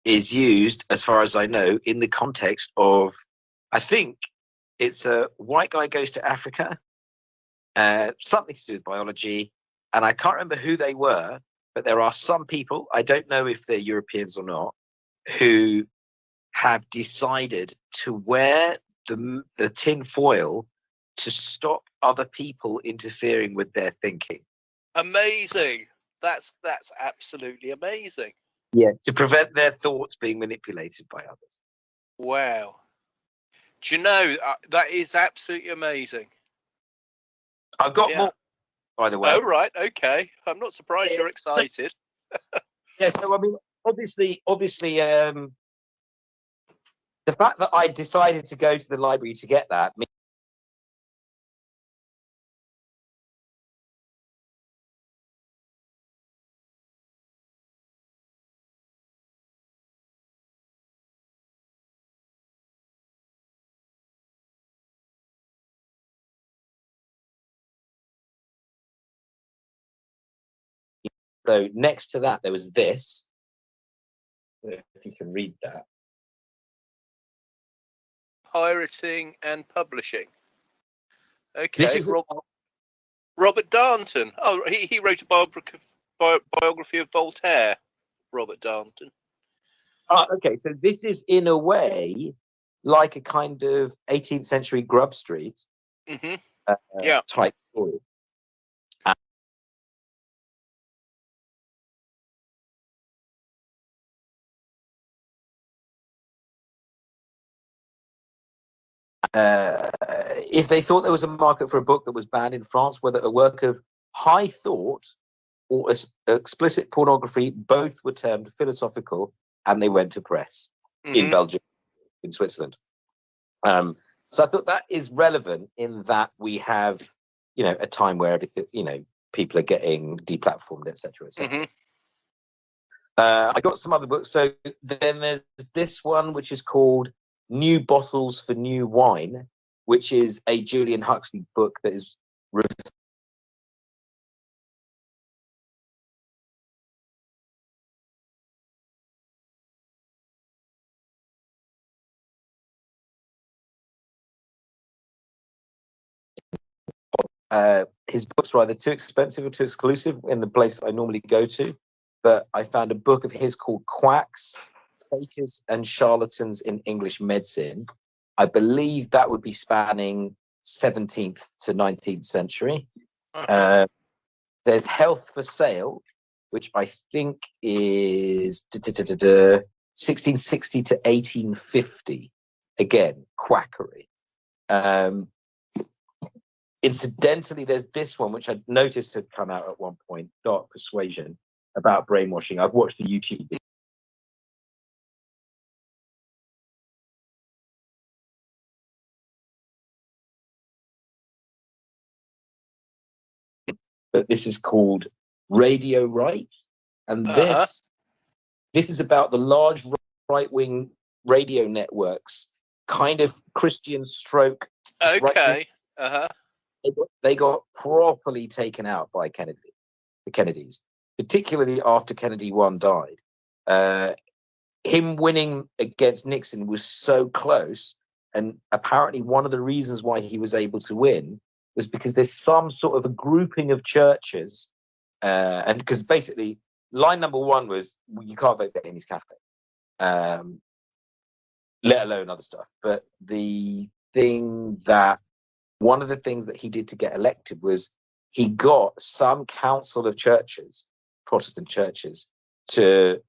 is used, as far as I know, in the context of, I think it's a white guy goes to Africa, something to do with biology, and I can't remember who they were, but there are some people, I don't know if they're Europeans or not, who have decided to wear the tin foil to stop other people interfering with their thinking. Amazing. That's absolutely amazing. Yeah, to prevent their thoughts being manipulated by others. Wow. Do you know, that is absolutely amazing. I've got more, by the way. Oh, right. Okay. I'm not surprised you're excited. Yeah, so I mean, obviously, the fact that I decided to go to the library to get that means so next to that there was this. If you can read that. Pirating and publishing. Okay. This is Robert Darnton. Oh, he wrote a biography of Voltaire. Robert Darnton. Okay, so this is in a way like a kind of 18th century Grub Street type story. If they thought there was a market for a book that was banned in France, whether a work of high thought or explicit pornography, both were termed philosophical, and they went to press in Belgium, in Switzerland. So I thought that is relevant in that we have, a time where everything, people are getting deplatformed, etc., etc. I got some other books. So then there's this one, which is called New Bottles for New Wine, which is a Julian Huxley book that is his books are either too expensive or too exclusive in the place I normally go to. But I found a book of his called Quacks, Fakers and Charlatans in English Medicine. I believe that would be spanning 17th to 19th century. There's Health for Sale, which I think is 1660 to 1850. Again, quackery. Incidentally, there's this one, which I noticed had come out at one point, Dark Persuasion, about brainwashing. I've watched the YouTube video. But this is called Radio Right. And this is about the large right-wing radio networks, kind of Christian stroke. Okay. They got properly taken out by the Kennedys, particularly after Kennedy 1 died. Him winning against Nixon was so close, and apparently one of the reasons why he was able to win was because there's some sort of a grouping of churches, and because basically line number one was, you can't vote for Amy's Catholic, let alone other stuff. But one of the things that he did to get elected was he got some council of churches, Protestant churches, to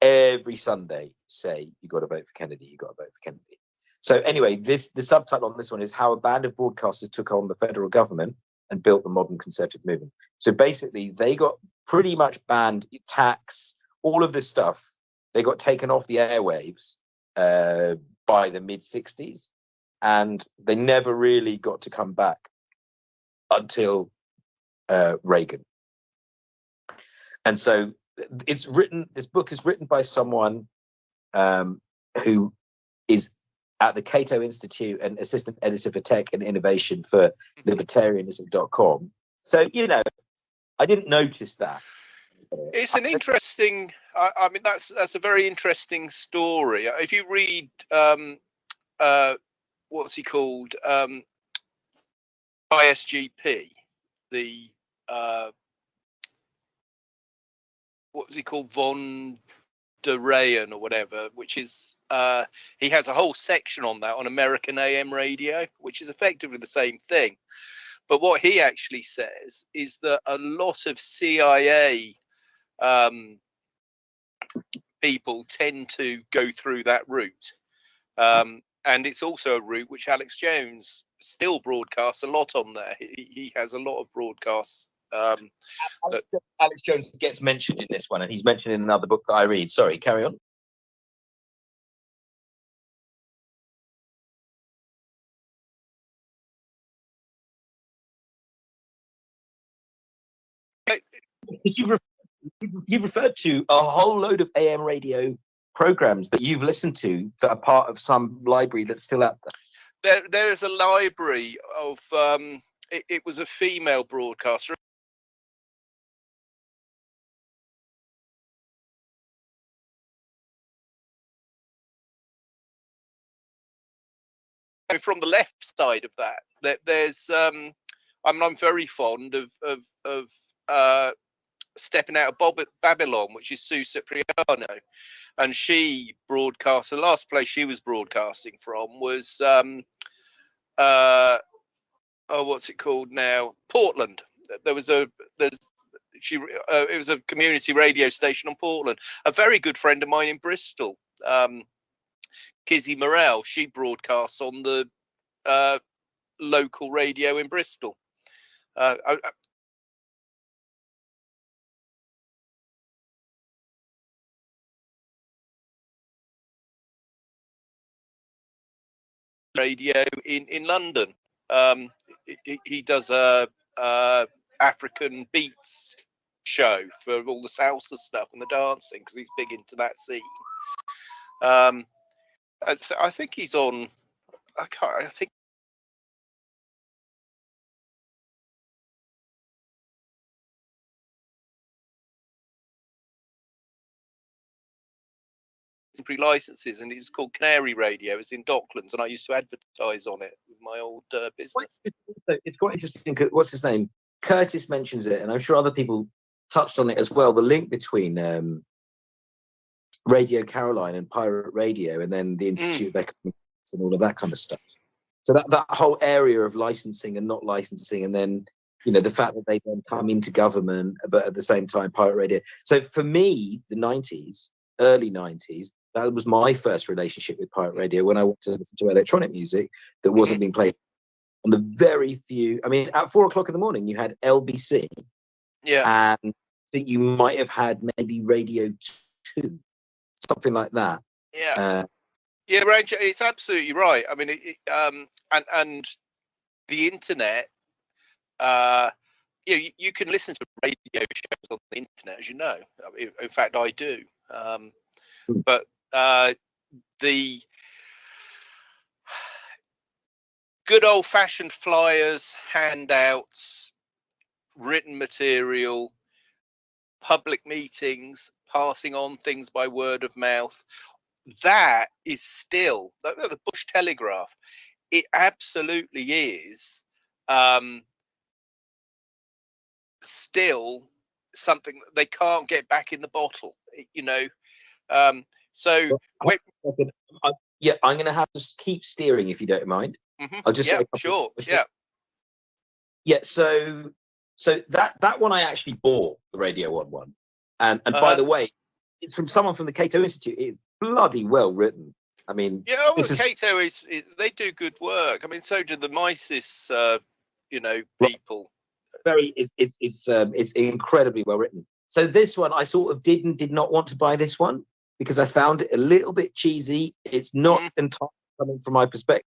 every Sunday say, you got to vote for Kennedy, you got to vote for Kennedy. So anyway, the subtitle on this one is How a Band of Broadcasters Took on the Federal Government and Built the Modern Conservative Movement. So basically, they got pretty much banned, tax, all of this stuff. They got taken off the airwaves by the mid-60s, and they never really got to come back until Reagan. And so this book is written by someone who is at the Cato Institute and assistant editor for tech and innovation for libertarianism.com. So, I didn't notice that. It's an interesting. I mean, that's a very interesting story. If you read, what's he called, ISGP, the what's he called, Von der Rayen or whatever, which is he has a whole section on that on American AM radio, which is effectively the same thing. But what he actually says is that a lot of CIA people tend to go through that route. And it's also a route which Alex Jones still broadcasts a lot on there. He has a lot of broadcasts. Alex Jones gets mentioned in this one, and he's mentioned in another book that I read. Sorry, carry on. You've referred to a whole load of AM radio programs that you've listened to that are part of some library that's still out there. There's a library of it was a female broadcaster from the left side of that. There's I'm very fond of Stepping Out of Babylon, which is Sue Cipriano, and she broadcast. The last place she was broadcasting from was what's it called now? Portland. It was a community radio station on Portland. A very good friend of mine in Bristol, Kizzy Morrell, she broadcasts on the local radio in Bristol. Radio in London. He does a African beats show for all the salsa stuff and the dancing, because he's big into that scene. I think he's on. I think licenses, and it's called Canary Radio. It's in Docklands, and I used to advertise on it with my old business. It's quite interesting. What's his name? Curtis mentions it, and I'm sure other people touched on it as well. The link between Radio Caroline and Pirate Radio, and then the Institute of Economics and all of that kind of stuff. So that whole area of licensing and not licensing, and then the fact that they then come into government, but at the same time Pirate Radio. So for me, the 90s, early 90s, that was my first relationship with Pirate Radio, when I wanted to listen to electronic music that wasn't being played on the very few. I mean, at 4 o'clock in the morning, you had LBC, and that you might have had maybe Radio 2, something like that. Yeah, Ranger, it's absolutely right. I mean, and the internet. You can listen to radio shows on the internet, as you know. In fact, I do. But the good old-fashioned flyers, handouts, written material, public meetings, passing on things by word of mouth, that is still the Bush Telegraph. It absolutely is still something that they can't get back in the bottle, so I'm going to have to keep steering, if you don't mind. I'll just say sure. So that one I actually bought, the Radio 1 one, and by the way, it's from someone from the Cato Institute. It's bloody well written. I mean, Cato is they do good work. I mean, so do the Mises, people. It's incredibly well written. So this one, I sort of did not want to buy this one because I found it a little bit cheesy. It's not entirely coming from my perspective.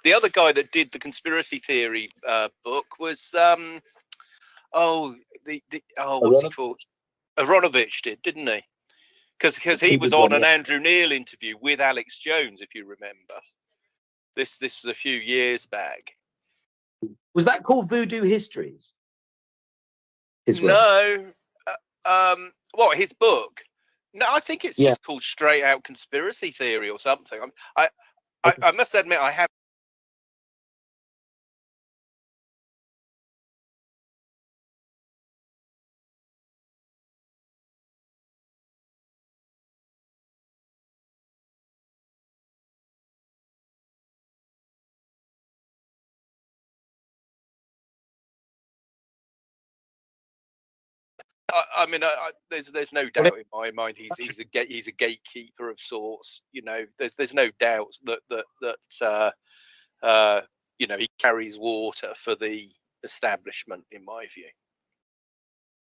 The other guy that did the conspiracy theory book was what's he called? Aronovich didn't he? Because he was on an Andrew Neil interview with Alex Jones, if you remember. This was a few years back. Was that called Voodoo Histories? No. What, his book? No, I think it's just called Straight Out Conspiracy Theory or something. I must admit, I have. I mean, there's no doubt in my mind he's a gatekeeper of sorts. You know, there's no doubt that you know, he carries water for the establishment, in my view.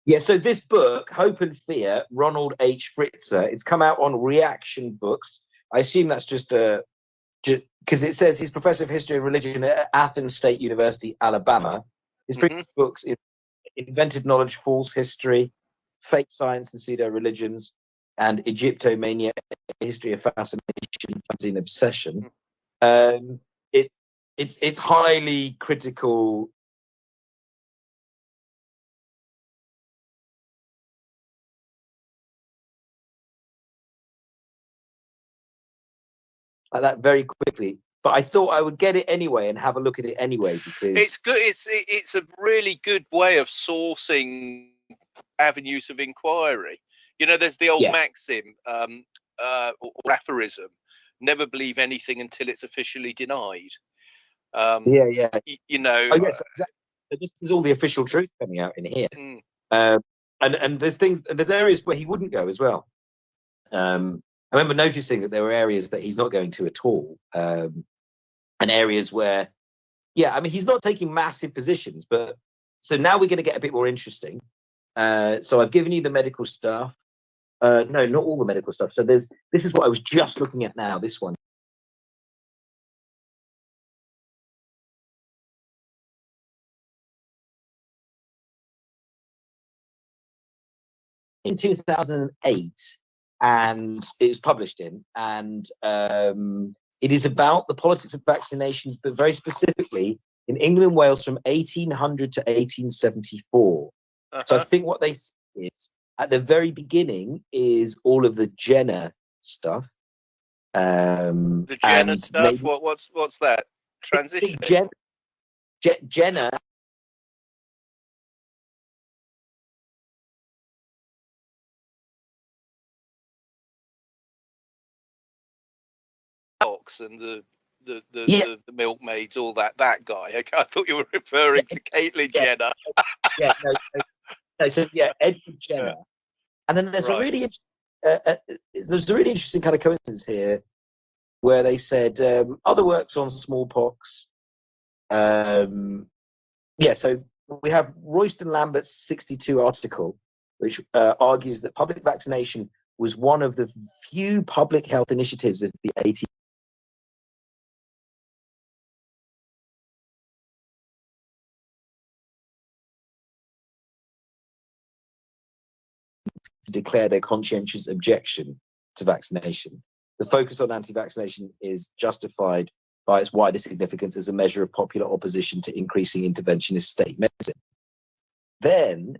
Yeah. So this book, Hope and Fear, Ronald H. Fritzer, it's come out on Reaction Books. I assume that's just because it says he's professor of history and religion at Athens State University, Alabama. His previous books: Invented Knowledge, False History, Fake Science and Pseudo Religions, and Egyptomania: History of Fascination, Fantasy and Obsession. It's highly critical. Like that very quickly, but I thought I would get it anyway and have a look at it anyway because it's good. It's a really good way of sourcing avenues of inquiry. You know, there's the old maxim or aphorism: never believe anything until it's officially denied. You know. Oh yes, exactly. This is all the official truth coming out in here. And there's areas where he wouldn't go as well. I remember noticing that there were areas that he's not going to at all, and areas where, I mean, he's not taking massive positions. But so now we're going to get a bit more interesting. So I've given you the medical stuff. No, not all the medical stuff. So this is what I was just looking at now. This one. In 2008, and it was published in, and it is about the politics of vaccinations, but very specifically in England and Wales from 1800 to 1874. So I think what they say is at the very beginning is all of the Jenner stuff. The Jenner stuff. What's that? Transition. Jenner. And the milkmaids, all that guy. Okay, I thought you were referring to Caitlyn Jenner. Edward Jenner. And then there's a really interesting kind of coincidence here, where they said other works on smallpox. So we have Royston Lambert's 62 article, which argues that public vaccination was one of the few public health initiatives of the 80s. To declare their conscientious objection to vaccination. The focus on anti-vaccination is justified by its wider significance as a measure of popular opposition to increasing interventionist state medicine. Then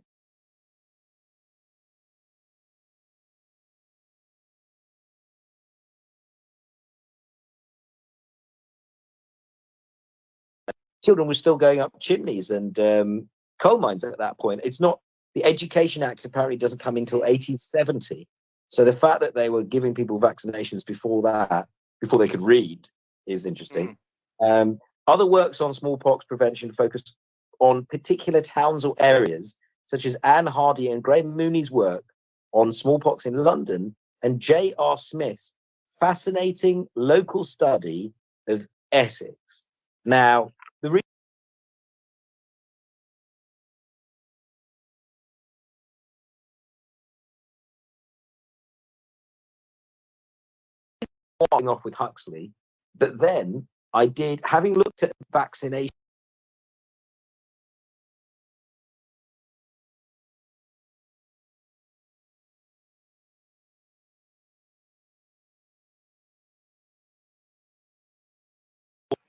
children were still going up chimneys and coal mines at that point. It's not, the Education Act apparently doesn't come until 1870. So the fact that they were giving people vaccinations before that, before they could read, is interesting. Other works on smallpox prevention focused on particular towns or areas, such as Anne Hardy and Graham Mooney's work on smallpox in London, and J.R. Smith's fascinating local study of Essex. Now, the off with Huxley, but then I did, having looked at vaccination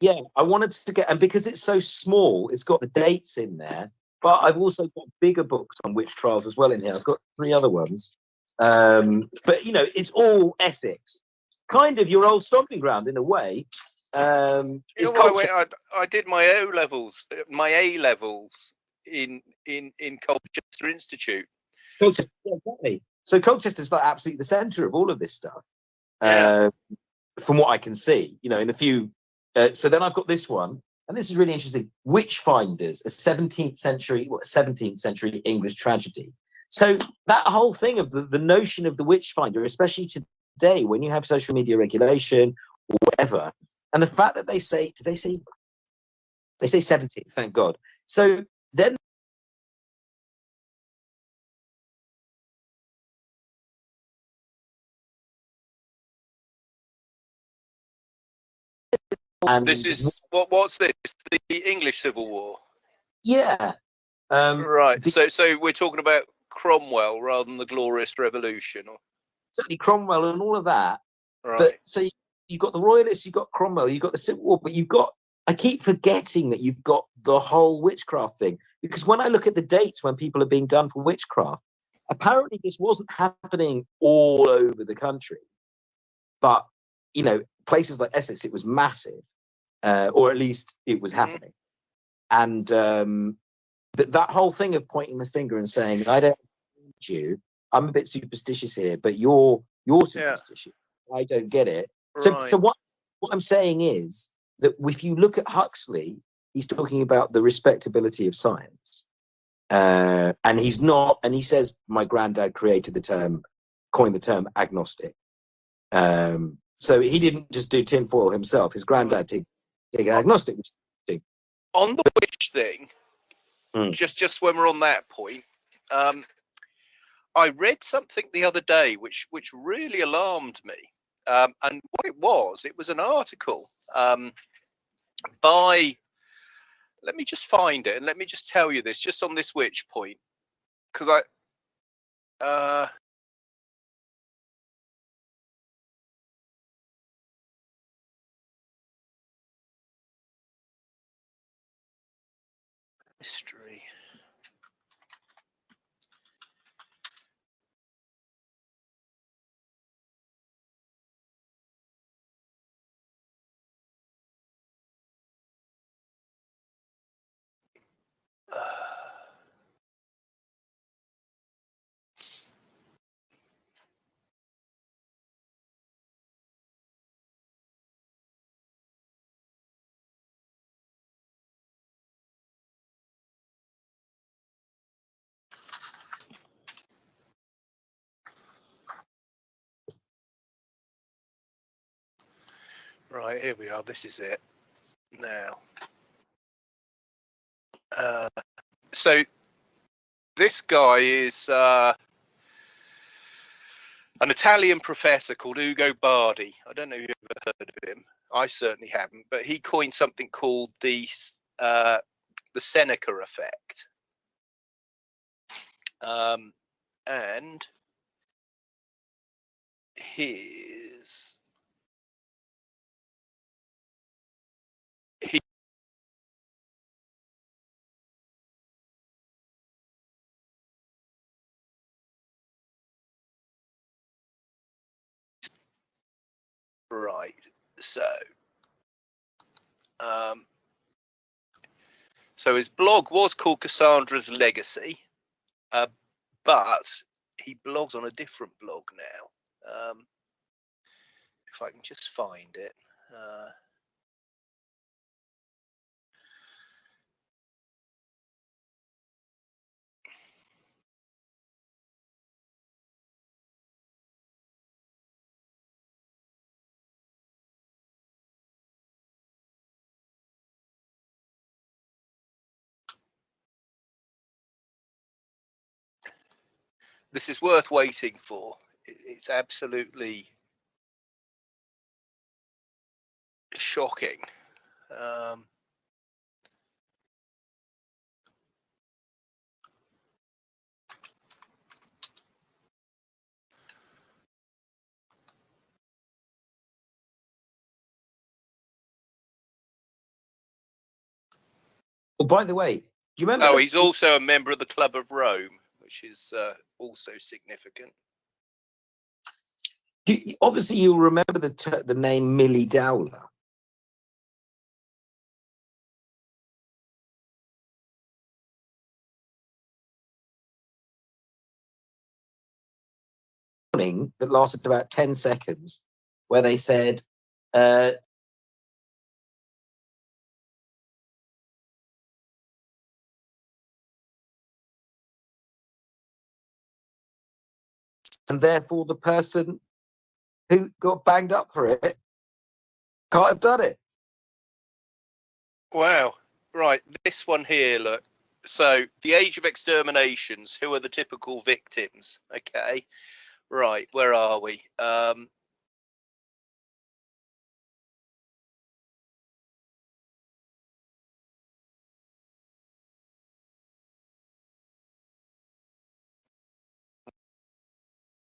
Yeah, I wanted to get, and because it's so small, it's got the dates in there. But I've also got bigger books on witch trials as well in here. I've got 3 other ones. But it's all Essex, kind of your old stomping ground in a way. You know It's what? Colchester. I did my O levels, my A levels in Colchester Institute. Colchester, yeah, exactly. So Colchester's like absolutely the centre of all of this stuff. Yeah. From what I can see, in the few. So then I've got this one, and this is really interesting. Witchfinders, a 17th century English tragedy. So that whole thing of the notion of the witchfinder, especially today when you have social media regulation or whatever, and the fact that they say 17th, thank God. So then This and is what's this? The English Civil War. yeah, Right. So we're talking about Cromwell rather than the Glorious Revolution. certainly Cromwell and all of that. But Right. so you've got the Royalists, you've got Cromwell, you've got the Civil War, but I keep forgetting that you've got the whole witchcraft thing. Because when I look at the dates when people are being done for witchcraft, apparently this wasn't happening all over the country. But, places like Essex, it was massive, or at least it was happening. And that whole thing of pointing the finger and saying, I don't need you, I'm a bit superstitious here, but you're superstitious. Yeah. I don't get it. Right. So what I'm saying is that if you look at Huxley, he's talking about the respectability of science. And he's not, and he says, my granddad coined the term agnostic. So he didn't just do tinfoil himself. His granddad did agnostic. On the witch thing, just when we're on that point, I read something the other day which really alarmed me. And what it was an article by, let me just find it and let me just tell you this, just on this witch point, because history. Right, here we are. This is it now. So this guy is an Italian professor called Ugo Bardi. I don't know if you've ever heard of him. I certainly haven't. But he coined something called the Seneca effect. And his he right. So his blog was called Cassandra's Legacy, but he blogs on a different blog now. If I can just find it. This is worth waiting for. It's absolutely shocking. Oh, by the way, do you remember? Oh, he's also a member of the Club of Rome, which is also significant. Obviously, you'll remember the name Millie Dowler. That lasted about 10 seconds, where they said, and therefore the person who got banged up for it can't have done it. Wow. Right. This one here, look. So, the age of exterminations, who are the typical victims? Okay. Right. Where are we?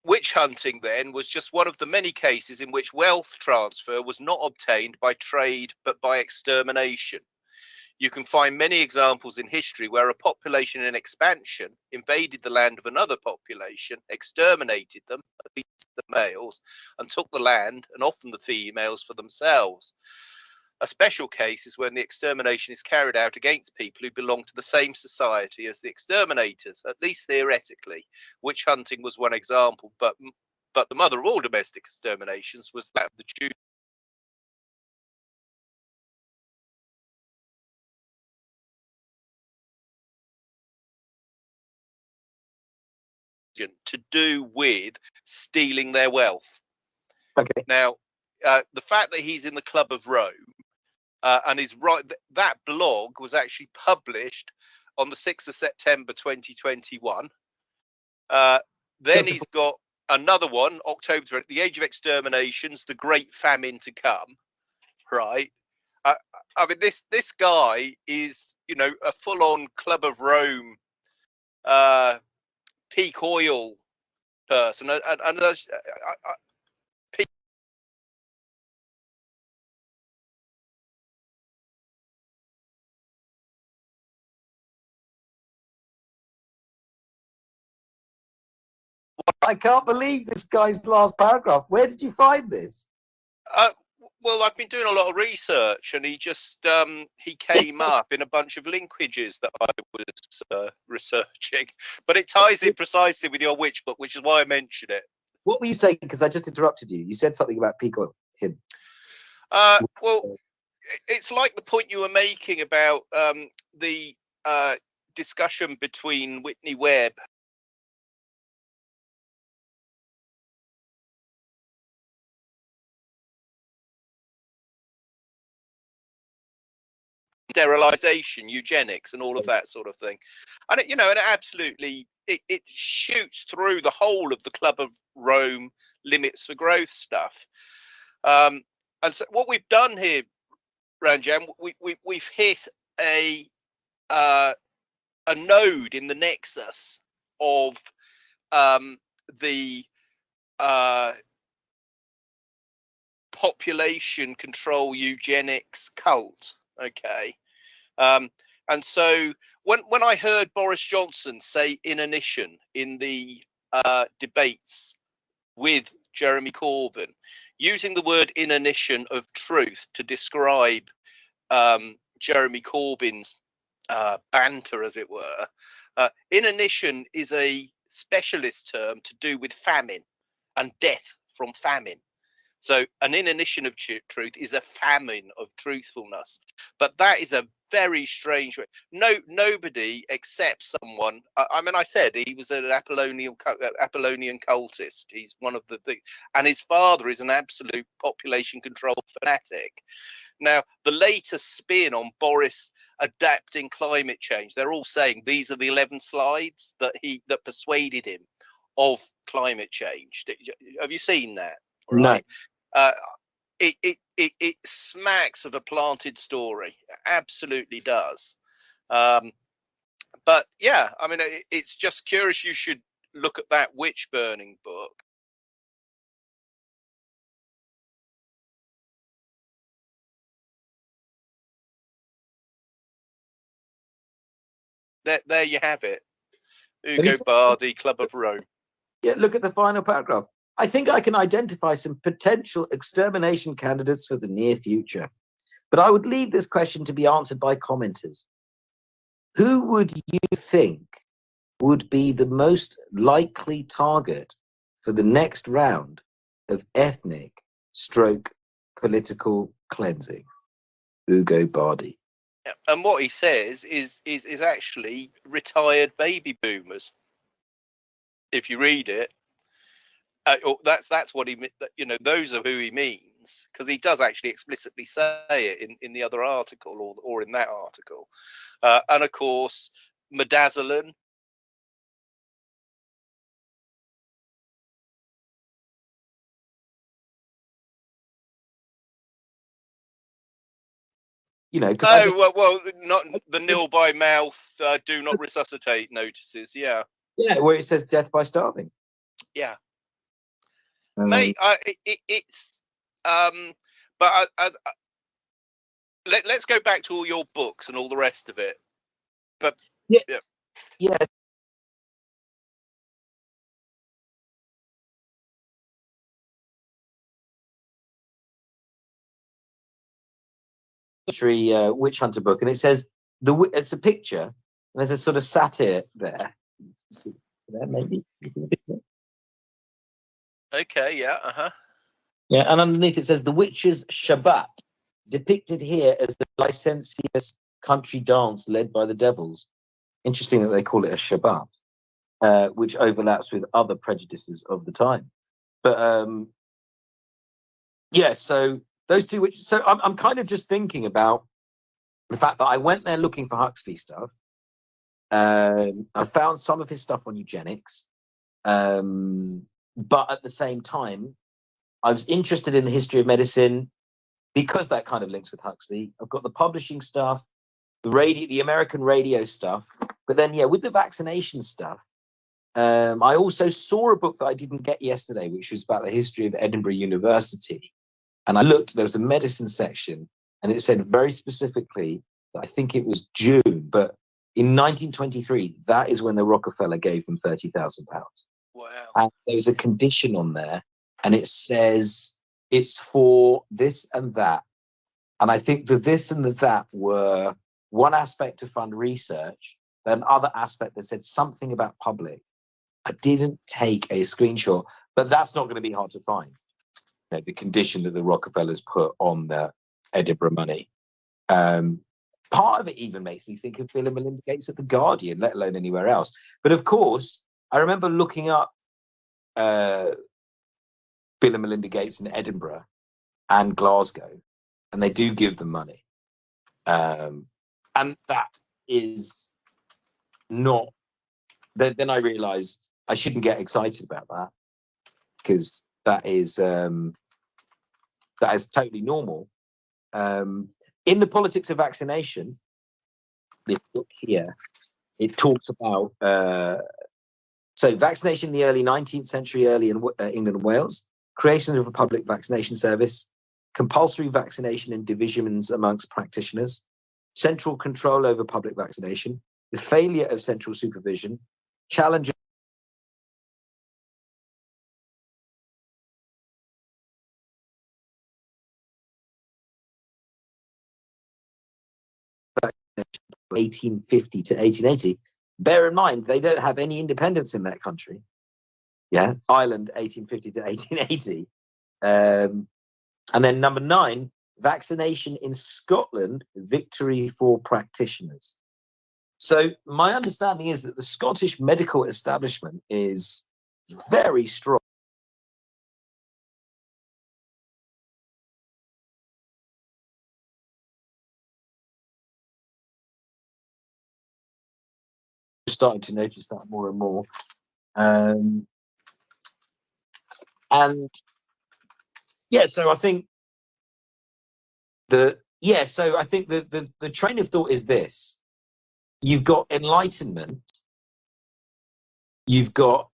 Witch hunting, then, was just one of the many cases in which wealth transfer was not obtained by trade but by extermination. You can find many examples in history where a population in expansion invaded the land of another population, exterminated them, at least the males, and took the land and often the females for themselves. A special case is when the extermination is carried out against people who belong to the same society as the exterminators, at least theoretically. Witch hunting was one example, but the mother of all domestic exterminations was that of the Jews. To do with stealing their wealth. Okay. Now, the fact that he's in the Club of Rome and is right, that blog was actually published on the 6th of September 2021. Then he's got another one, October 20, The Age of Exterminations, The Great Famine to Come. Right. I mean, this guy is, a full-on Club of Rome, peak oil person, and I can't believe this guy's last paragraph. Where did you find this? Well, I've been doing a lot of research, and he just he came up in a bunch of linkages that I was researching. But it ties in precisely with your witch book, which is why I mentioned it. What were you saying? Because I just interrupted you. You said something about peak oil. Him. Well, it's like the point you were making about the discussion between Whitney Webb sterilization, eugenics, and all of that sort of thing. And and it absolutely it shoots through the whole of the Club of Rome limits for growth stuff. And so what we've done here, Ranjan, we've hit a node in the nexus of the population control eugenics cult. Okay. And so when I heard Boris Johnson say inanition in the debates with Jeremy Corbyn, using the word inanition of truth to describe Jeremy Corbyn's banter, as it were, inanition is a specialist term to do with famine and death from famine. So an inanition of truth is a famine of truthfulness. But that is a very strange way. Nobody except someone. I mean, I said he was an Apollonian cultist. He's one of the and his father is an absolute population control fanatic. Now, the latest spin on Boris adapting climate change, they're all saying these are the 11 slides that persuaded him of climate change. Have you seen that? Right. No. It smacks of a planted story. It absolutely does. But yeah, I mean, it's just curious. You should look at that witch burning book. there you have it. But Ugo Bardi, Club of Rome. Yeah, look at the final paragraph. I think I can identify some potential extermination candidates for the near future, but I would leave this question to be answered by commenters. Who would you think would be the most likely target for the next round of ethnic stroke political cleansing? Ugo Bardi. And what he says is actually retired baby boomers. If you read it, that's what he, those are who he means, because he does actually explicitly say it in the other article or in that article. And of course, Midazolam. Well, not the nil by mouth, do not resuscitate notices. Yeah, where it says death by starving. Yeah, mate. It's but let's go back to all your books and all the rest of it. But yeah. Witch hunter book, and it says it's a picture, and there's a sort of satyr there. Maybe. Okay. Yeah. Yeah, and underneath it says the Witches' Shabbat, depicted here as a licentious country dance led by the devils. Interesting that they call it a Shabbat, which overlaps with other prejudices of the time. But yeah, so those two witches. So I'm kind of just thinking about the fact that I went there looking for Huxley stuff. I found some of his stuff on eugenics, but at the same time, I was interested in the history of medicine because that kind of links with Huxley. I've got the publishing stuff, the American radio stuff, but then with the vaccination stuff, I also saw a book that I didn't get yesterday, which was about the history of Edinburgh University, and I looked. There was a medicine section, and it said very specifically that I think it was June, but in 1923, that is when the Rockefeller gave them £30,000. Wow! And there's a condition on there, and it says it's for this and that. And I think the this and the that were one aspect to fund research, then other aspect that said something about public. I didn't take a screenshot, but that's not going to be hard to find. The condition that the Rockefellers put on the Edinburgh money. Part of it even makes me think of Bill and Melinda Gates at The Guardian, let alone anywhere else. But of course, I remember looking up Bill and Melinda Gates in Edinburgh and Glasgow, and they do give them money. And that is not... Then I realised I shouldn't get excited about that, because that is totally normal. In The Politics of Vaccination, this book here, it talks about vaccination in the early 19th century, early in England and Wales, creation of a public vaccination service, compulsory vaccination and divisions amongst practitioners, central control over public vaccination, the failure of central supervision, challenges from 1850 to 1880. Bear in mind, they don't have any independence in that country. Yeah, Ireland, 1850 to 1880. And then number 9, vaccination in Scotland, victory for practitioners. So my understanding is that the Scottish medical establishment is very strong. Starting to notice that more and more. And so I think the train of thought is this: you've got enlightenment, you've got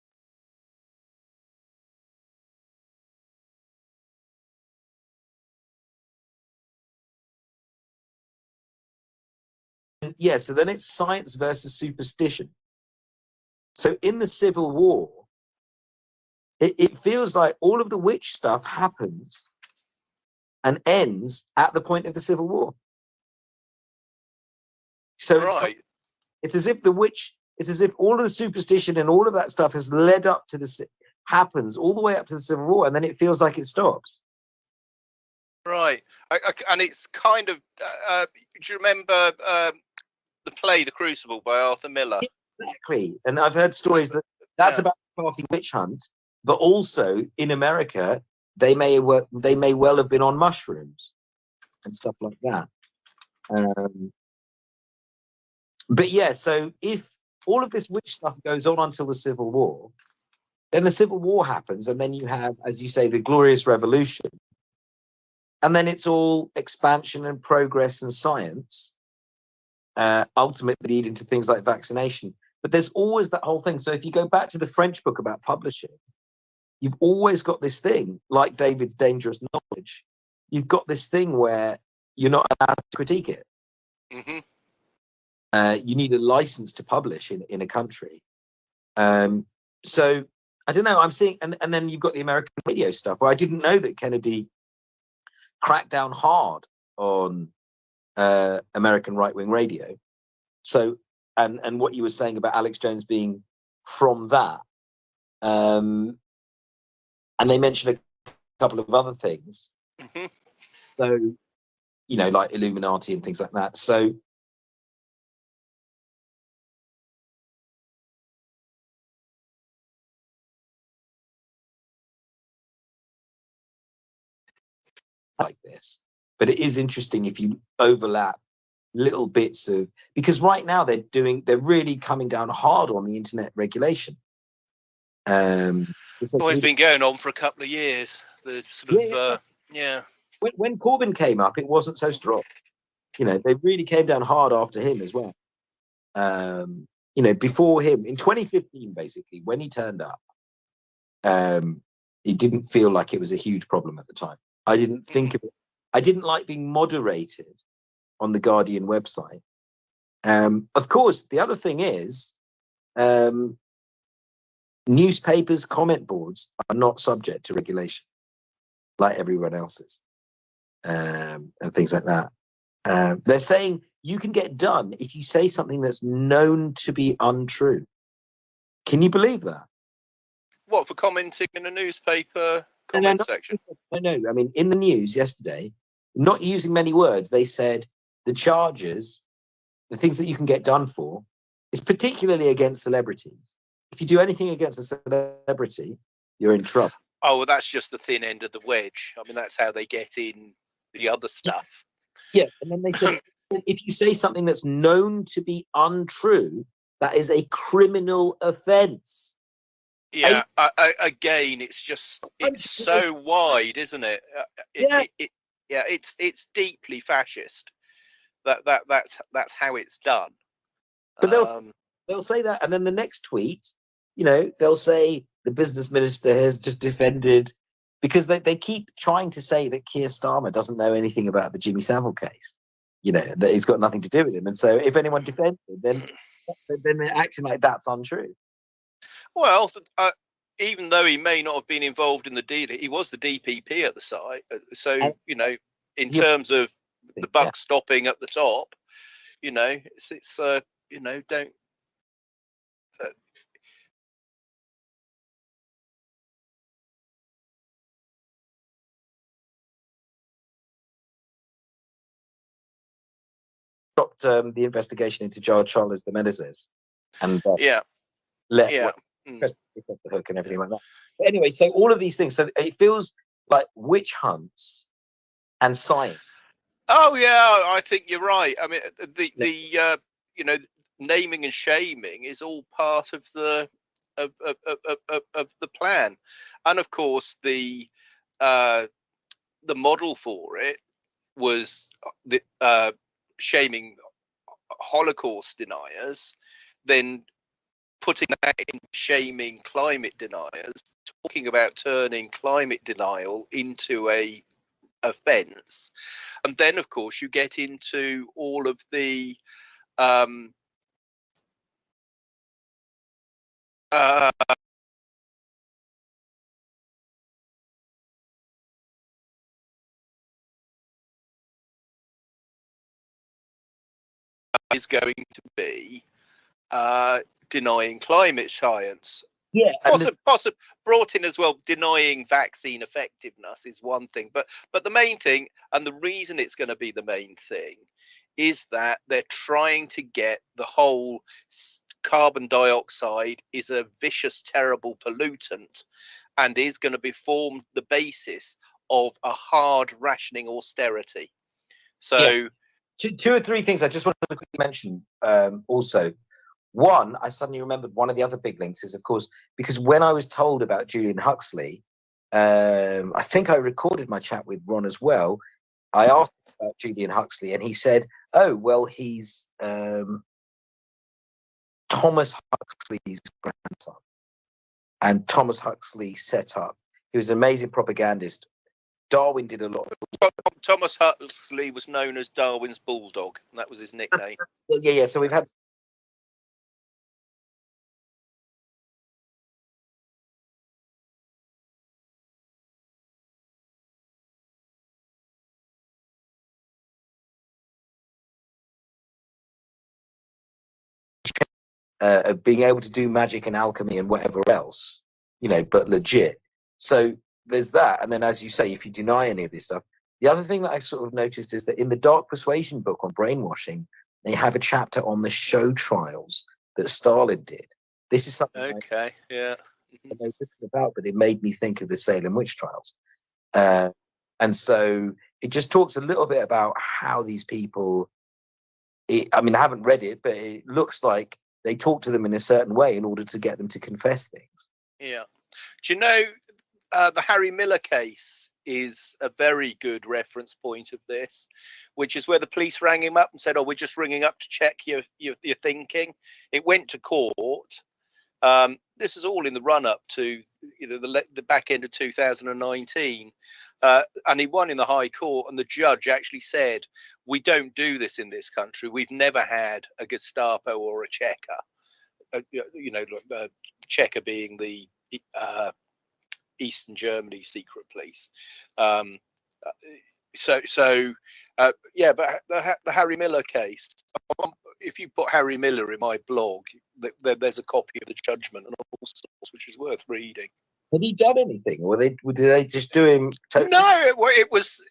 then so then it's science versus superstition. So in the Civil War, it feels like all of the witch stuff happens and ends at the point of the Civil War. So Right. it's as if it's as if all of the superstition and all of that stuff has led up to happens all the way up to the Civil War, and then it feels like it stops. Right. And it's kind of, do you remember the play The Crucible by Arthur Miller? Exactly. And I've heard stories that's about the McCarthy witch hunt, but also in America, they may well have been on mushrooms and stuff like that. But yeah, so if all of this witch stuff goes on until the Civil War, then the Civil War happens, and then you have, as you say, the Glorious Revolution. And then it's all expansion and progress and science, ultimately leading to things like vaccination. But there's always that whole thing. So if you go back to the French book about publishing, you've always got this thing, like David's Dangerous Knowledge. You've got this thing where you're not allowed to critique it. Mm-hmm. You need a license to publish in a country. So I don't know. I'm seeing, and then you've got the American radio stuff. Where I didn't know that Kennedy cracked down hard on American right-wing radio. So, and what you were saying about Alex Jones being from that, and they mentioned a couple of other things. Mm-hmm. So, you know, like Illuminati and things like that. So. Like this, but it is interesting if you overlap little bits of, because right now they're really coming down hard on the internet regulation. Well, it's been going on for a couple of years. The sort of When Corbyn came up, it wasn't so strong. You know, they really came down hard after him as well. You know, before him in 2015, basically, when he turned up, it didn't feel like it was a huge problem at the time. I didn't think of it. I didn't like being moderated on the Guardian website. Of course, the other thing is newspapers, comment boards are not subject to regulation like everyone else is, and things like that. They're saying you can get done if you say something that's known to be untrue. Can you believe that? What, for commenting in a newspaper comment section? No. I mean, in the news yesterday, not using many words, they said the charges, the things that you can get done for, is particularly against celebrities. If you do anything against a celebrity, you're in trouble. Oh, well, that's just the thin end of the wedge. I mean, that's how they get in the other stuff. Yeah, and then they said, if you say something that's known to be untrue, that is a criminal offence. Yeah, again, it's so wide, isn't it? It's deeply fascist. That's how it's done. But they'll say that, and then the next tweet, you know, they'll say the business minister has just defended, because they keep trying to say that Keir Starmer doesn't know anything about the Jimmy Savile case, you know, that he's got nothing to do with him, and so if anyone defends him, then they're acting like that's untrue. Well, even though he may not have been involved in the deal, he was the DPP at the site. So, you know, in terms of the buck stopping at the top, you know, it's you know, don't. Dropped the investigation into Charles de Menezes, and press the hook and everything like that. But anyway, so all of these things. So it feels like witch hunts and science. Oh yeah, I think you're right. I mean, the you know, naming and shaming is all part of the plan, and of course the model for it was the shaming Holocaust deniers, then putting that in shaming climate deniers, talking about turning climate denial into a offence, and then of course you get into all of the um, uh, is going to be denying climate science. Yeah, Possibly brought in as well. Denying vaccine effectiveness is one thing, but the main thing, and the reason it's going to be the main thing, is that they're trying to get the whole carbon dioxide is a vicious, terrible pollutant, and is going to be formed the basis of a hard rationing austerity. So. Yeah. Two or three things I just wanted to quickly mention. Also, one, I suddenly remembered one of the other big links is, of course, because when I was told about Julian Huxley, I think I recorded my chat with Ron as well. I asked about Julian Huxley, and he said, "Oh, well, he's Thomas Huxley's grandson." And Thomas Huxley set up. He was an amazing propagandist. Darwin did a lot. Thomas Huxley was known as Darwin's bulldog. That was his nickname. Yeah. So we've had of being able to do magic and alchemy and whatever else, but legit. So there's that. And then, as you say, if you deny any of this stuff, the other thing that I've sort of noticed is that in the Dark Persuasion book on brainwashing, they have a chapter on the show trials that Stalin did. This is something okay, yeah. I know nothing about, but it made me think of the Salem witch trials. And so it just talks a little bit about how these people, I haven't read it, but it looks like they talk to them in a certain way in order to get them to confess things. Yeah. Do you know the Harry Miller case is a very good reference point of this, which is where the police rang him up and said, "Oh, we're just ringing up to check your thinking." It went to court. This is all in the run up to the back end of 2019, and he won in the High Court. And the judge actually said, "We don't do this in this country. We've never had a Gestapo or a Checker. Checker being the Eastern Germany secret police." Yeah, but the Harry Miller case. If you put Harry Miller in my blog, there's a copy of the judgment and all sorts, which is worth reading. Had he done anything, or did they just do him? No, it was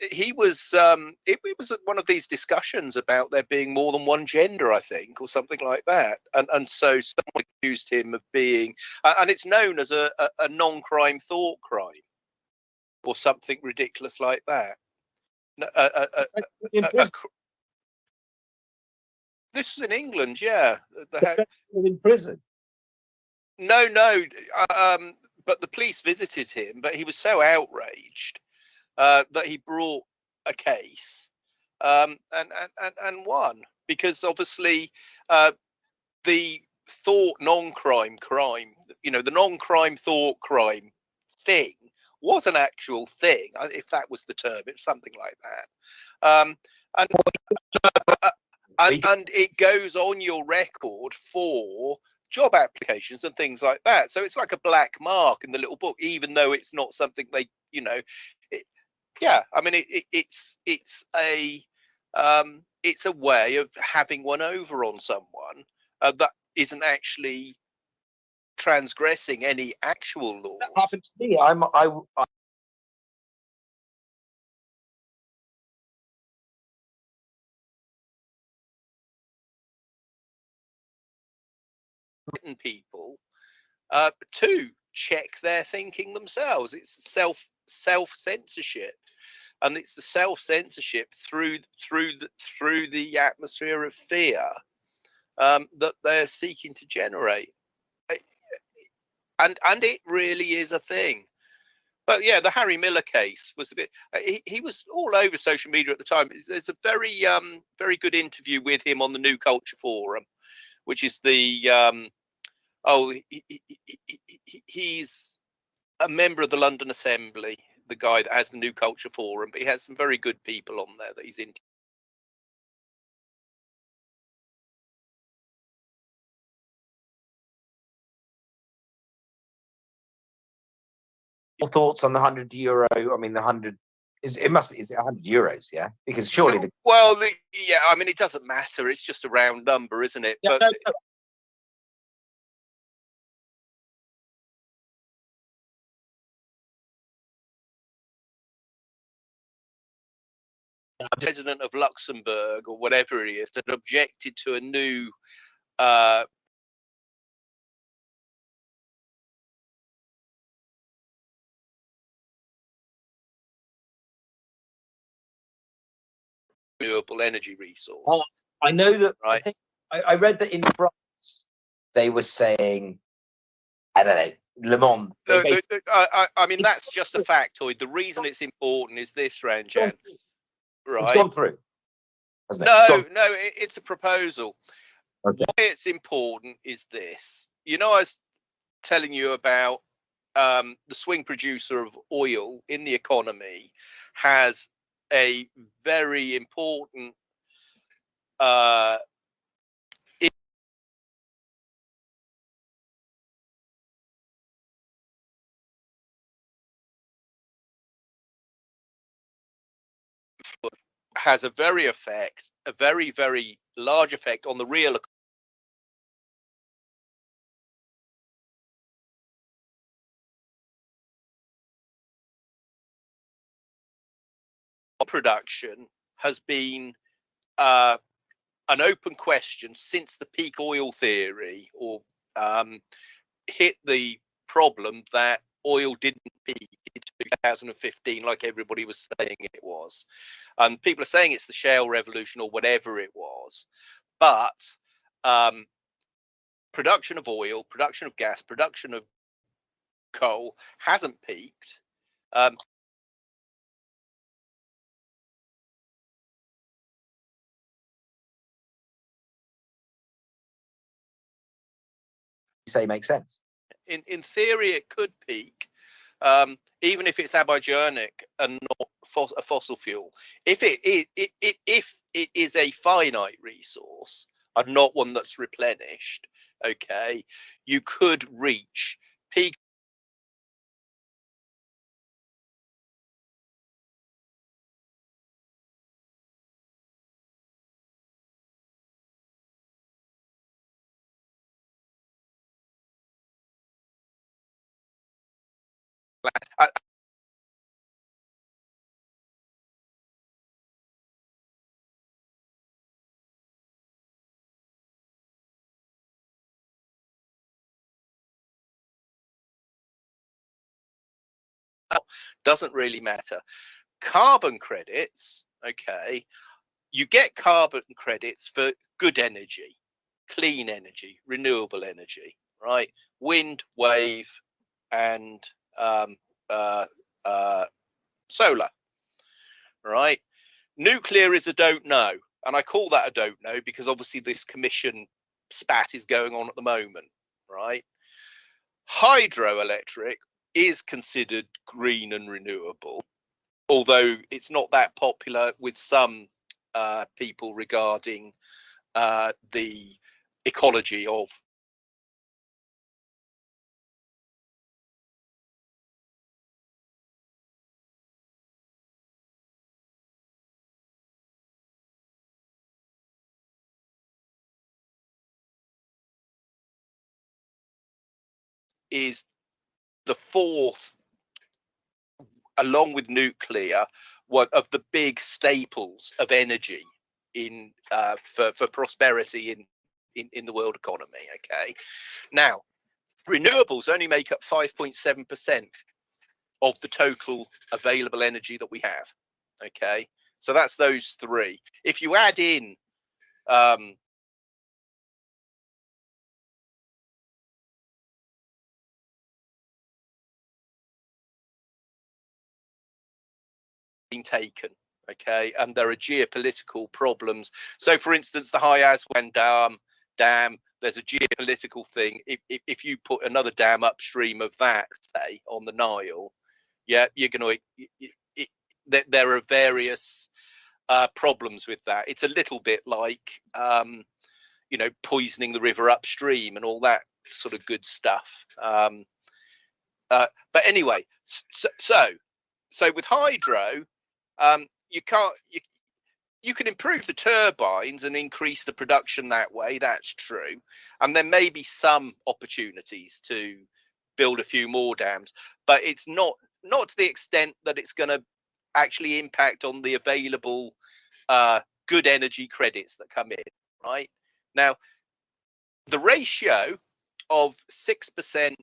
one of these discussions about there being more than one gender, I think, or something like that, and so someone accused him of being, and it's known as a non-crime thought crime, or something ridiculous like that. This was in England, yeah. In prison. No, but the police visited him, but he was so outraged that he brought a case and won, because obviously the thought non-crime crime, the non-crime thought crime thing was an actual thing, if that was the term. It's something like that. And it goes on your record for job applications and things like that. So it's like a black mark in the little book, even though it's not something they, it's a way of having one over on someone that isn't actually transgressing any actual laws. That happened to me. People to check their thinking themselves. It's self censorship, and it's the self censorship through the atmosphere of fear that they're seeking to generate, and it really is a thing. But yeah, the Harry Miller case was a bit. He was all over social media at the time. There's a very good interview with him on the New Culture Forum, which is the he's a member of the London Assembly, the guy that has the New Culture Forum, but he has some very good people on there that he's in. Your thoughts on the €100? I mean, the 100 is it must be is it €100? Yeah, because surely the yeah, I mean, it doesn't matter. It's just a round number, isn't it? yeah, But no, president of Luxembourg or whatever he is had objected to a new uh, renewable energy resource. Oh, I know that. I Right. think I read that in France they were saying, I don't know, Le Monde. I mean, that's just a factoid. The reason it's important is this, Ranjan. It's Right. gone through, hasn't it? It's No, gone, no, it's a proposal. okay. Why it's important is this. You know, I was telling you about the swing producer of oil in the economy has a very important has a very, very large effect on the real production has been an open question since the peak oil theory or hit the problem that oil didn't peak in 2015 like everybody was saying it was. And people are saying it's the shale revolution or whatever it was. But production of oil, production of gas, production of coal hasn't peaked. You say makes sense. In theory, it could peak, even if it's abiogenetic and not a fossil fuel. If it is a finite resource and not one that's replenished, okay, you could reach peak. Doesn't really matter. Carbon credits, okay, you get carbon credits for good energy, clean energy, renewable energy, right? Wind, wave, and uh, solar, right? Nuclear is a don't know. And I call that a don't know because obviously this commission spat is going on at the moment, right? Hydroelectric is considered green and renewable, although it's not that popular with some people regarding the ecology of is the fourth, along with nuclear, one of the big staples of energy in for prosperity in the world economy. Okay, now renewables only make up 5.7% of the total available energy that we have. Okay, so that's those three. If you add in been taken, okay, and there are geopolitical problems. So, for instance, the High Aswan dam, there's a geopolitical thing. If you put another dam upstream of that, say on the Nile, yeah, you're going to. There are various problems with that. It's a little bit like poisoning the river upstream and all that sort of good stuff. But anyway, So with hydro, you can improve the turbines and increase the production that way. That's true, and there may be some opportunities to build a few more dams, but it's not to the extent that it's going to actually impact on the available good energy credits that come in. Right now, the ratio of 6%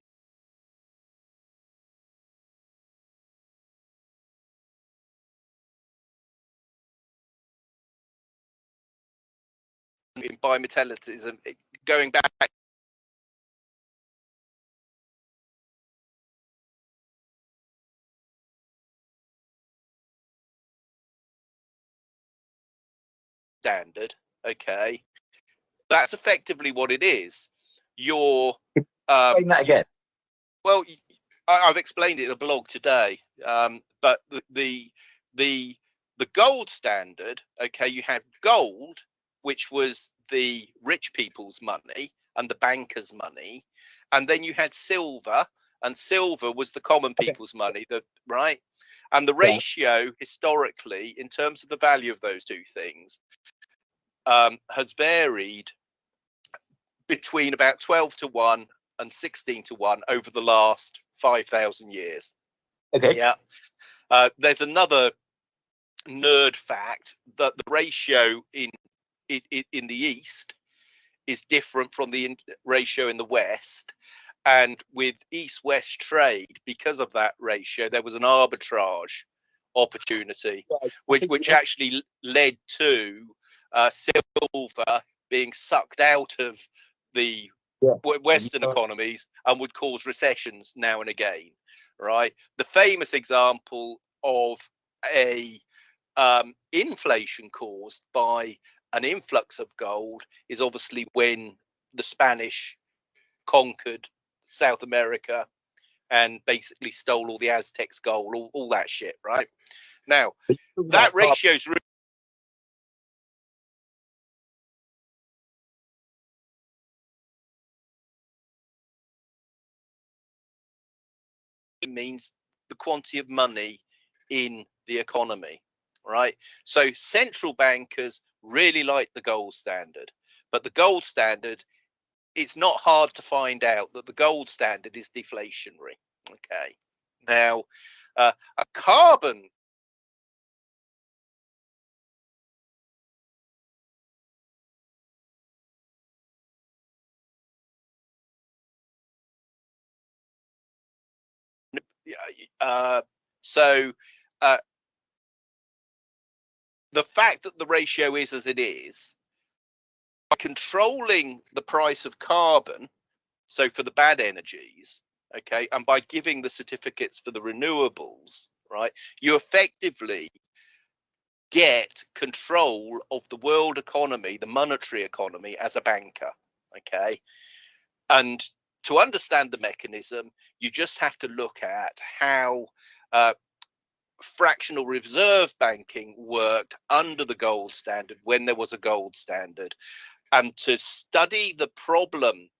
in bimetallism, going back standard, okay, that's effectively what it is. Your Explain that again. well, I've explained it in a blog today, but the gold standard, okay, you had gold, which was the rich people's money and the bankers' money, and then you had silver, and silver was the common people's money, right? And the ratio historically, in terms of the value of those two things, has varied between about 12 to 1 and 16 to 1 over the last 5,000 years. Okay. Yeah. There's another nerd fact that the ratio in the East is different from the ratio in the West. And with East-West trade, because of that ratio, there was an arbitrage opportunity, which actually led to silver being sucked out of the Western economies and would cause recessions now and again. Right. The famous example of a inflation caused by an influx of gold is obviously when the Spanish conquered South America and basically stole all the Aztecs' gold, all that shit. Right now, that ratio's really means the quantity of money in the economy, right? So central bankers really like the gold standard, but the gold standard, it's not hard to find out that the gold standard is deflationary. Okay, now a carbon so the fact that the ratio is as it is, by controlling the price of carbon, so for the bad energies, okay, and by giving the certificates for the renewables, right, you effectively get control of the world economy, the monetary economy, as a banker, okay. And to understand the mechanism, you just have to look at how fractional reserve banking worked under the gold standard when there was a gold standard, and to study the problem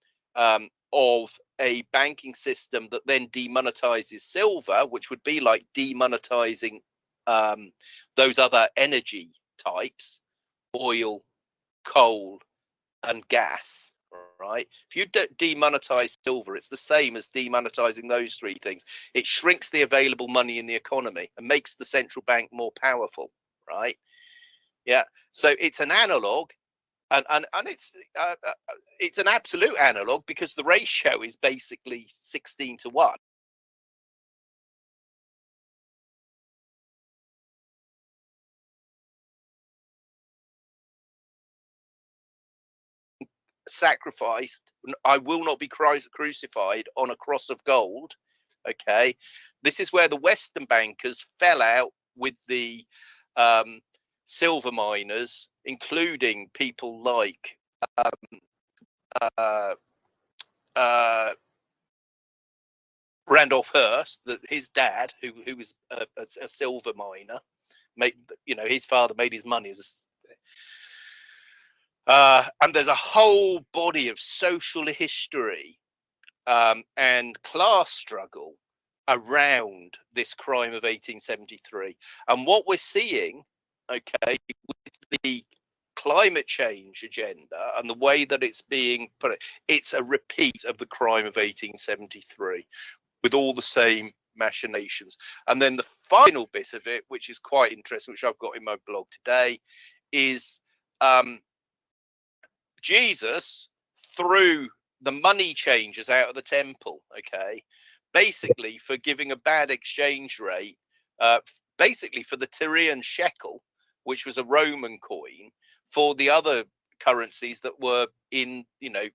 of a banking system that then demonetizes silver, which would be like demonetizing those other energy types, oil, coal, and gas. Right? If you demonetize silver, it's the same as demonetizing those three things. It shrinks the available money in the economy and makes the central bank more powerful. Right? Yeah. So it's an analog, and it's an absolute analog because the ratio is basically 16 to 1. Sacrificed, I will not be crucified on a cross of gold. Okay, this is where the Western bankers fell out with the silver miners, including people like Randolph Hearst, that his dad, who was a silver miner, his father made his money as and there's a whole body of social history and class struggle around this crime of 1873. And what we're seeing, okay, with the climate change agenda and the way that it's being put, it's a repeat of the crime of 1873 with all the same machinations. And then the final bit of it, which is quite interesting, which I've got in my blog today, is Jesus threw the money changers out of the temple, okay, basically for giving a bad exchange rate, basically for the Tyrian shekel, which was a Roman coin, for the other currencies that were in, you know,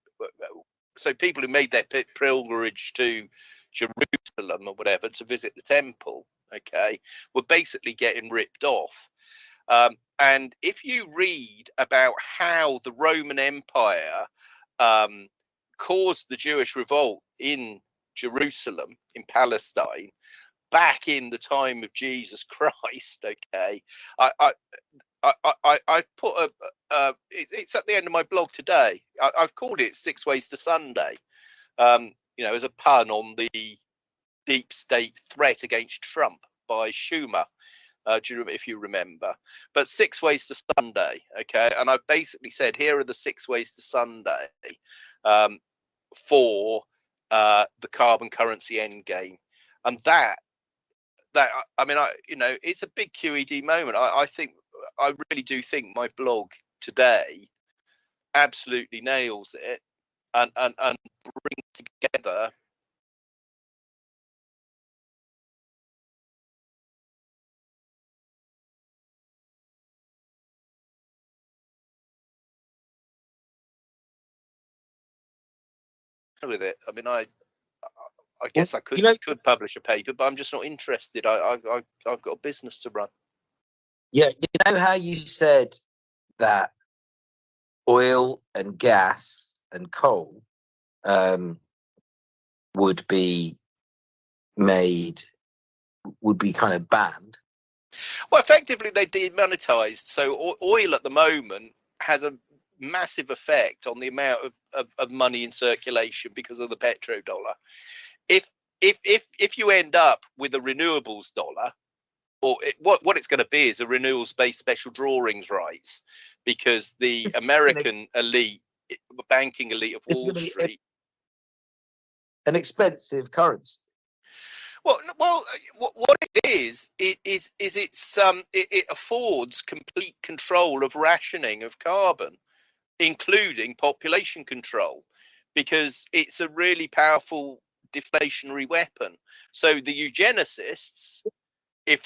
so people who made their pilgrimage to Jerusalem or whatever to visit the temple, okay, were basically getting ripped off. And if you read about how the Roman Empire caused the Jewish revolt in Jerusalem, in Palestine, back in the time of Jesus Christ, okay, I put it's at the end of my blog today. I've called it 6 Ways to Sunday, you know, as a pun on the deep state threat against Trump by Schumer. If you remember, but 6 Ways to Sunday, okay, and I've basically said here are the 6 ways to Sunday for the carbon currency end game, and that I mean, you know, it's a big QED moment. I think I really do think my blog today absolutely nails it and brings together with it. I mean, I guess I could, you know, could publish a paper, but I'm just not interested. I've got a business to run. yeah, you know how you said that oil and gas and coal would be kind of banned. Well, effectively, they demonetized. So oil at the moment has a massive effect on the amount of money in circulation because of the petrodollar. If you end up with a renewables dollar, or what it's going to be is a renewables-based special drawings rights, because the American elite, banking elite of Wall Street, an expensive currency. Well, what it is it affords complete control of rationing of carbon, including population control, because it's a really powerful deflationary weapon. So the eugenicists, if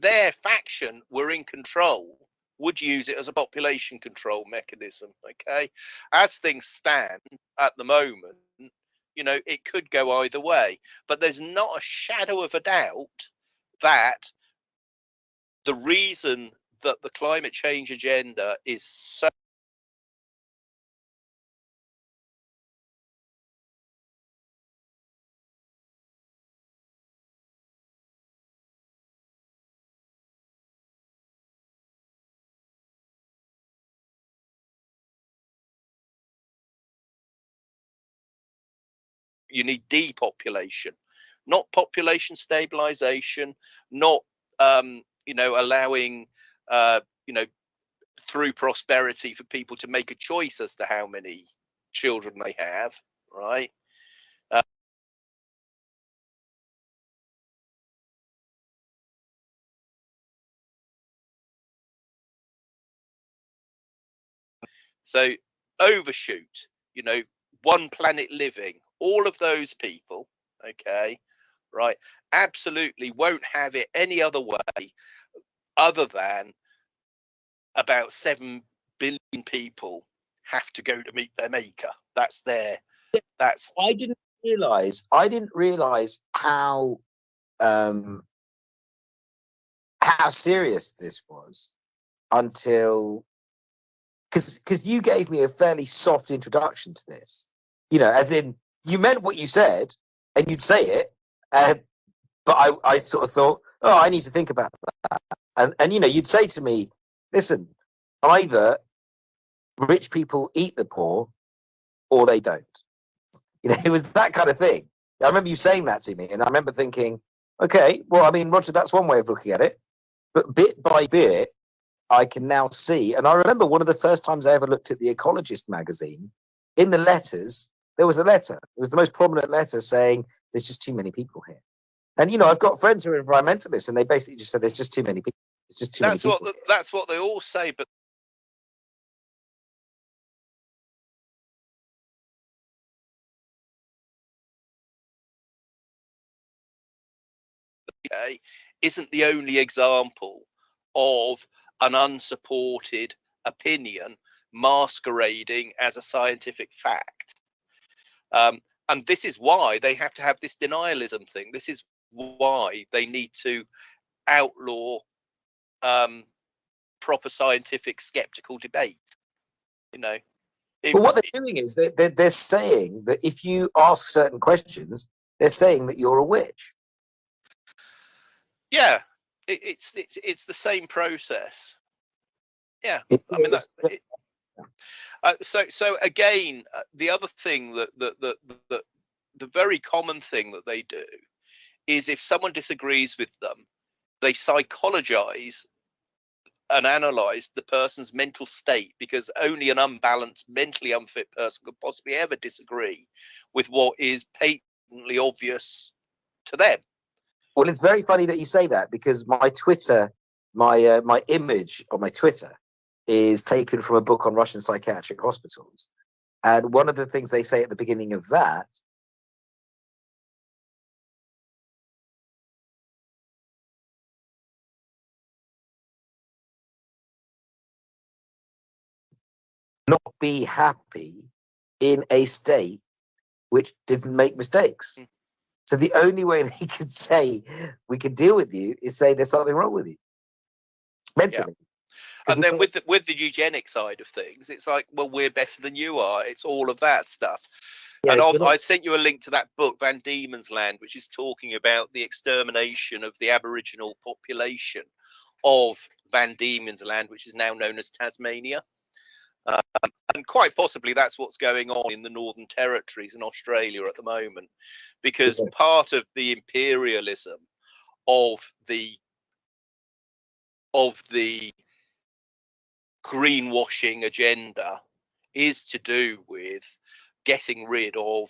their faction were in control, would use it as a population control mechanism. Okay, as things stand at the moment, you know, it could go either way, but there's not a shadow of a doubt that the reason that the climate change agenda is so you need depopulation, not population stabilization, not you know, allowing you know, through prosperity for people to make a choice as to how many children they have, right? So overshoot, you know, one planet living, all of those people, okay, right, absolutely won't have it any other way other than about 7 billion people have to go to meet their maker. That's their, that's. I didn't realize how serious this was until because you gave me a fairly soft introduction to this, you know, as in you meant what you said and you'd say it, but I sort of thought, oh, I need to think about that, and you know, you'd say to me, listen, either rich people eat the poor or they don't. You know, it was that kind of thing. I remember you saying that to me, and I remember thinking, okay, well, I mean, Roger, that's one way of looking at it. But bit by bit, I can now see. And I remember one of the first times I ever looked at the Ecologist magazine. In the letters, there was a letter. It was the most prominent letter saying there's just too many people here. And I've got friends who are environmentalists, and they basically just said there's just too many people. It's just too many people. That's what they all say, but isn't the only example of an unsupported opinion masquerading as a scientific fact. And this is why they have to have this denialism thing. This is why they need to outlaw proper scientific skeptical debate. But what they're doing is they're saying that if you ask certain questions, they're saying that you're a witch. Yeah, it's the same process. Yeah, I mean that. So again, the other thing that the very common thing that they do is if someone disagrees with them, they psychologize and analyze the person's mental state, because only an unbalanced, mentally unfit person could possibly ever disagree with what is patently obvious to them. Well, it's very funny that you say that, because my Twitter, my image on my Twitter is taken from a book on Russian psychiatric hospitals. And one of the things they say at the beginning of that not be happy in a state which didn't make mistakes. So the only way they could say we can deal with you is say there's something wrong with you mentally. Yeah. And then with the eugenic side of things, it's like, well, we're better than you are. It's all of that stuff. Yeah, and I sent you a link to that book, Van Diemen's Land, which is talking about the extermination of the Aboriginal population of Van Diemen's Land, which is now known as Tasmania. And quite possibly that's what's going on in the Northern Territories in Australia at the moment, because part of the imperialism of the greenwashing agenda is to do with getting rid of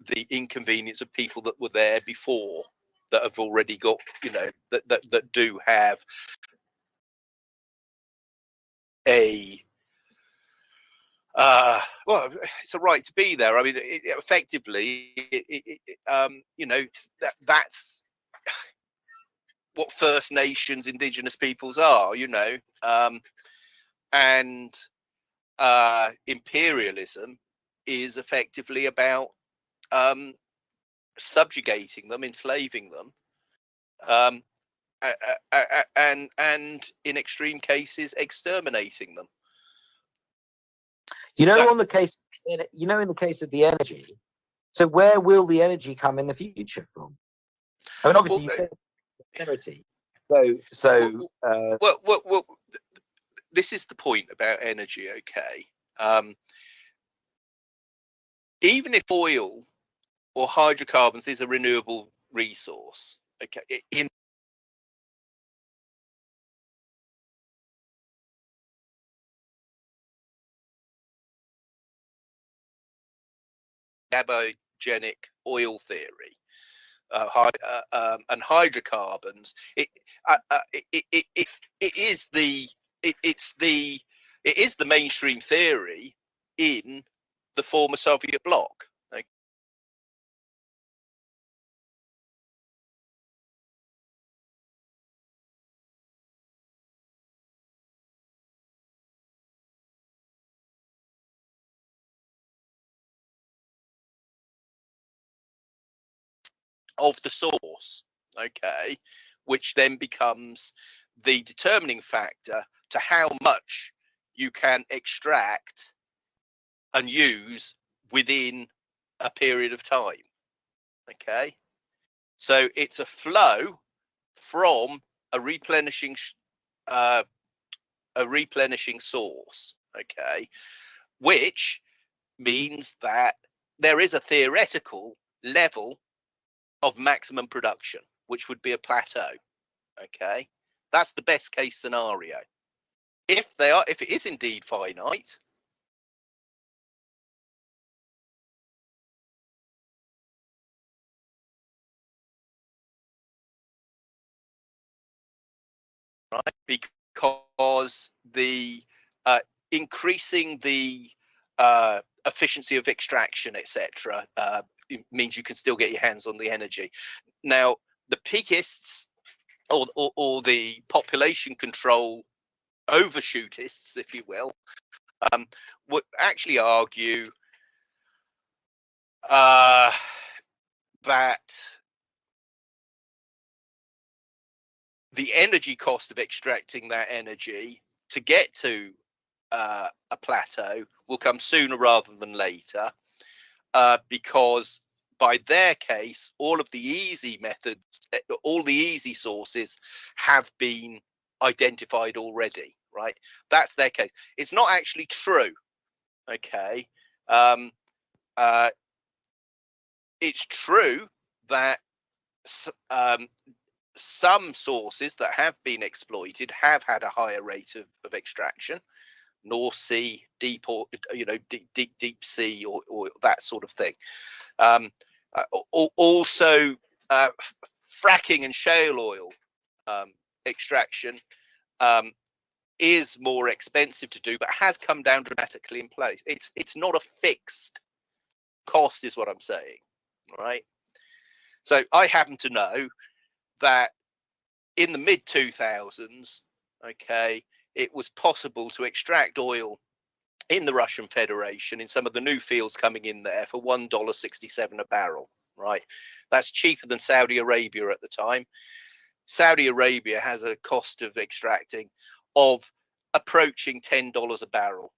the inconvenience of people that were there before, that have already got, that do have a well, it's a right to be there. I mean, effectively, that's what First Nations, Indigenous peoples are, and imperialism is effectively about subjugating them, enslaving them, and in extreme cases, exterminating them. In the case of the energy, so where will the energy come in the future from? I mean, obviously, you said energy. So, well, this is the point about energy, okay? Even if oil or hydrocarbons is a renewable resource, okay, in abogenic oil theory, and hydrocarbons, it is the mainstream theory in the former Soviet bloc. Okay? Of the source, okay, which then becomes the determining factor to how much you can extract and use within a period of time. Okay, so it's a flow from a replenishing source, okay, which means that there is a theoretical level of maximum production, which would be a plateau. Okay, that's the best case scenario. If it is indeed finite, right, because the increasing the efficiency of extraction, etc., means you can still get your hands on the energy. Now, the peakists or the population control overshootists, if you will, would actually argue that the energy cost of extracting that energy to get to a plateau will come sooner rather than later, because by their case, all of the easy methods, all the easy sources have been identified already, right? That's their case. It's not actually true, okay? It's true that some sources that have been exploited have had a higher rate of extraction. North Sea, deep sea, or that sort of thing. Also, fracking and shale oil extraction is more expensive to do, but has come down dramatically in place. It's not a fixed cost, is what I'm saying, right? So I happen to know that in the mid 2000s, okay, it was possible to extract oil in the Russian Federation in some of the new fields coming in there for $1.67 a barrel, right? That's cheaper than Saudi Arabia at the time. Saudi Arabia has a cost of extracting of approaching $10 a barrel.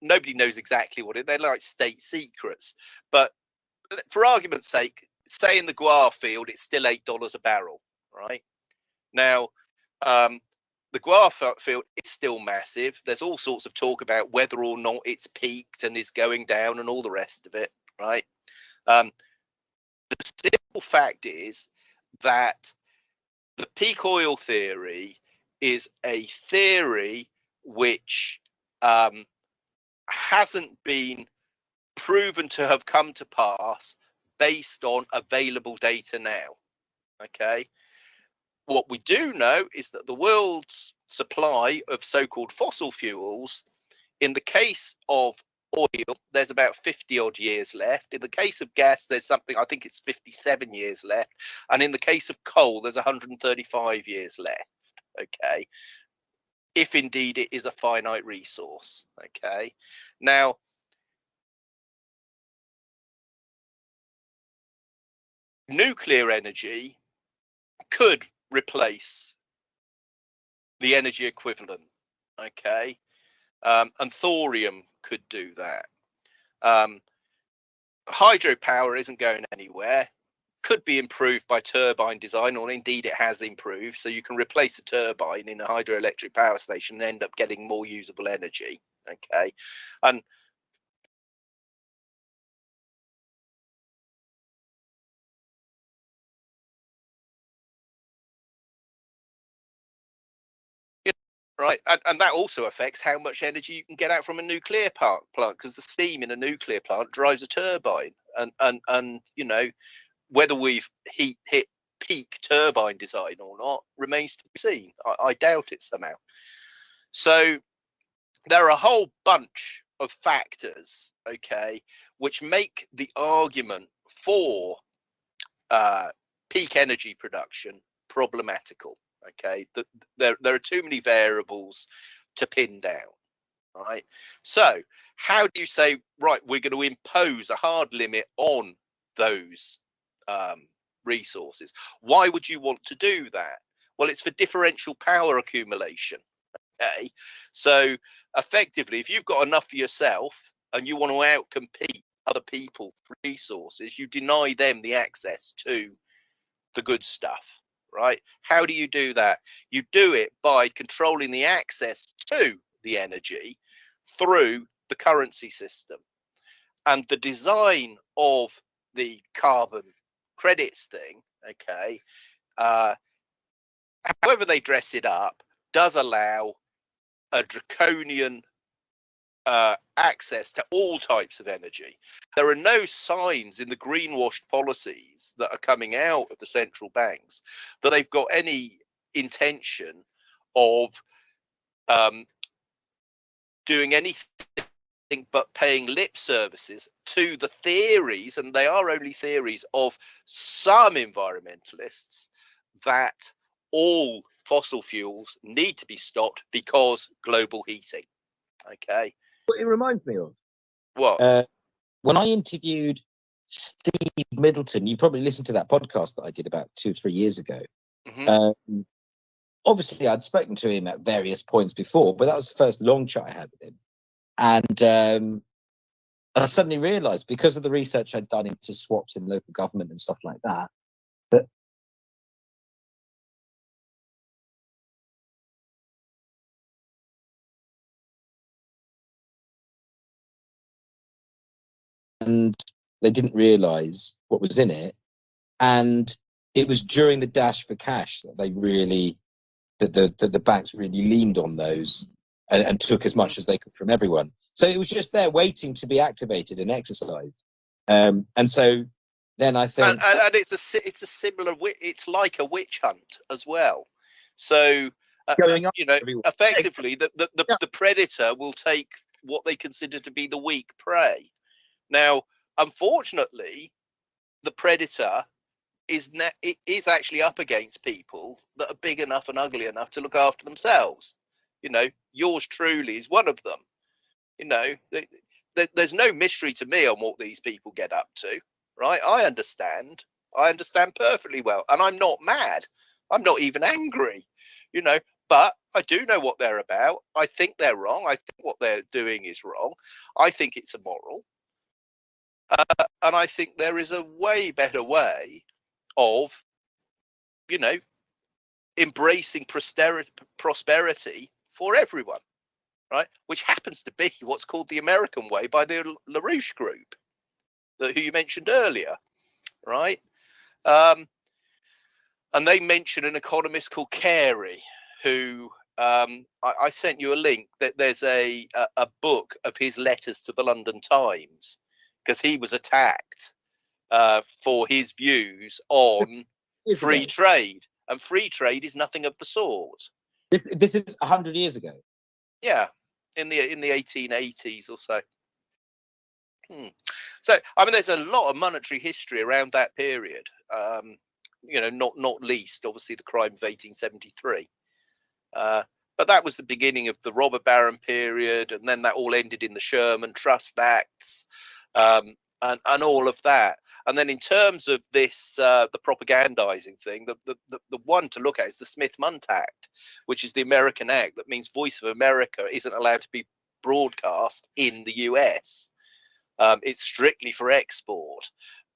Nobody knows exactly what they're like state secrets, but for argument's sake, say in the Guar field, it's still $8 a barrel, right? Now, the Guar field is still massive. There's all sorts of talk about whether or not it's peaked and is going down and all the rest of it, right? The simple fact is that the peak oil theory is a theory which hasn't been proven to have come to pass based on available data now, okay? What we do know is that the world's supply of so-called fossil fuels, in the case of oil, there's about 50 odd years left. In the case of gas, there's something, I think it's 57 years left. And in the case of coal, there's 135 years left. Okay. If indeed it is a finite resource. Okay. Now, nuclear energy could replace the energy equivalent, okay, and thorium could do that. Hydropower isn't going anywhere, could be improved by turbine design, or indeed it has improved, so you can replace a turbine in a hydroelectric power station and end up getting more usable energy, okay. And right, and that also affects how much energy you can get out from a nuclear plant, because the steam in a nuclear plant drives a turbine, and you know, whether we've hit peak turbine design or not remains to be seen. I doubt it somehow. So there are a whole bunch of factors, okay, which make the argument for peak energy production problematical. Okay, there are too many variables to pin down. Right. So how do you say, right, we're going to impose a hard limit on those resources? Why would you want to do that? Well, it's for differential power accumulation. Okay, so effectively, if you've got enough for yourself and you want to outcompete other people for resources, you deny them the access to the good stuff, right? How do you do that? You do it by controlling the access to the energy through the currency system. And the design of the carbon credits thing okay, uh, however they dress it up, does allow a draconian access to all types of energy. There are no signs in the greenwashed policies that are coming out of the central banks that they've got any intention of doing anything but paying lip services to the theories, and they are only theories, of some environmentalists that all fossil fuels need to be stopped because global heating. Okay. What it reminds me of, What? when I interviewed Steve Middleton, you probably listened to that podcast that I did about 2 or 3 years ago. Mm-hmm. Obviously, I'd spoken to him at various points before, but that was the first long chat I had with him. And I suddenly realised, because of the research I'd done into swaps in local government and stuff like that, that and they didn't realise what was in it. And it was during the dash for cash that they really, that the banks really leaned on those and took as much as they could from everyone. So it was just there waiting to be activated and exercised. And so then I think, and it's a similar, it's like a witch hunt as well. So going up, effectively, the predator will take what they consider to be the weak prey. Now, unfortunately, the predator is actually up against people that are big enough and ugly enough to look after themselves. Yours truly is one of them. There's no mystery to me on what these people get up to, right? I understand perfectly well, and I'm not mad. I'm not even angry, but I do know what they're about. I think they're wrong. I think what they're doing is wrong. I think it's immoral. And I think there is a way better way of, embracing prosperity for everyone, right? Which happens to be what's called the American way by the LaRouche Group, who you mentioned earlier, right? And they mention an economist called Carey, who I sent you a link. That there's a book of his letters to the London Times, because he was attacked for his views on free trade, and free trade is nothing of the sort. This is 100 years ago. Yeah, in the 1880s or so. So I mean, there's a lot of monetary history around that period. Not least obviously the crime of 1873. But that was the beginning of the robber baron period, and then that all ended in the Sherman Trust Acts, and all of that. And then in terms of this, the propagandizing thing, the one to look at is the Smith-Mundt Act, which is the American act that means Voice of America isn't allowed to be broadcast in the US. It's strictly for export,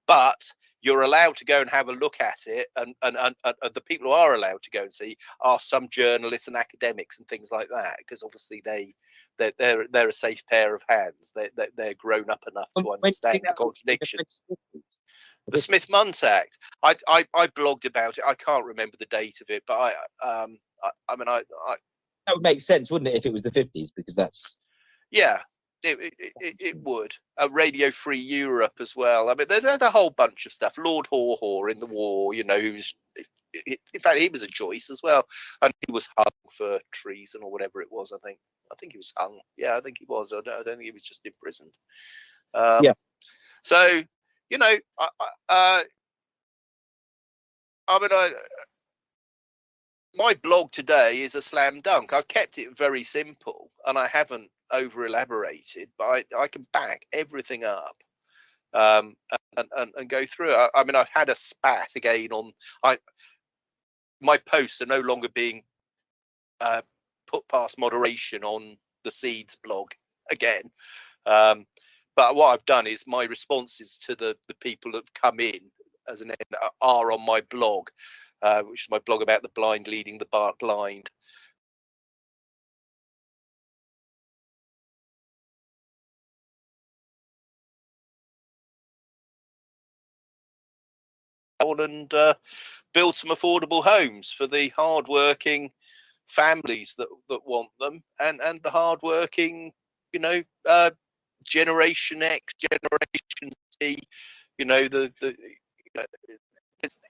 but you're allowed to go and have a look at it, and the people who are allowed to go and see are some journalists and academics and things like that, because obviously they're a safe pair of hands. They're grown up enough to understand the contradictions. The Smith-Mundt Act. I blogged about it. I can't remember the date of it, but I mean that would make sense, wouldn't it, if it was the 50s? Because that's It would. Radio Free Europe as well. I mean, there's a whole bunch of stuff. Lord Haw in the war, who's, in fact, he was a Joyce as well, and he was hung for treason or whatever it was. I think he was hung. Yeah, I think he was. I don't think he was just imprisoned. Yeah. So my blog today is a slam dunk. I've kept it very simple, and I haven't over elaborated, but I can back everything up, and go through it. I mean, I've had a spat again on my posts are no longer being put past moderation on the Seeds blog again. But what I've done is my responses to the people that have come in as an are on my blog, which is my blog about the blind leading the blind. and build some affordable homes for the hardworking families that want them, and the hardworking, Generation X, Generation Z,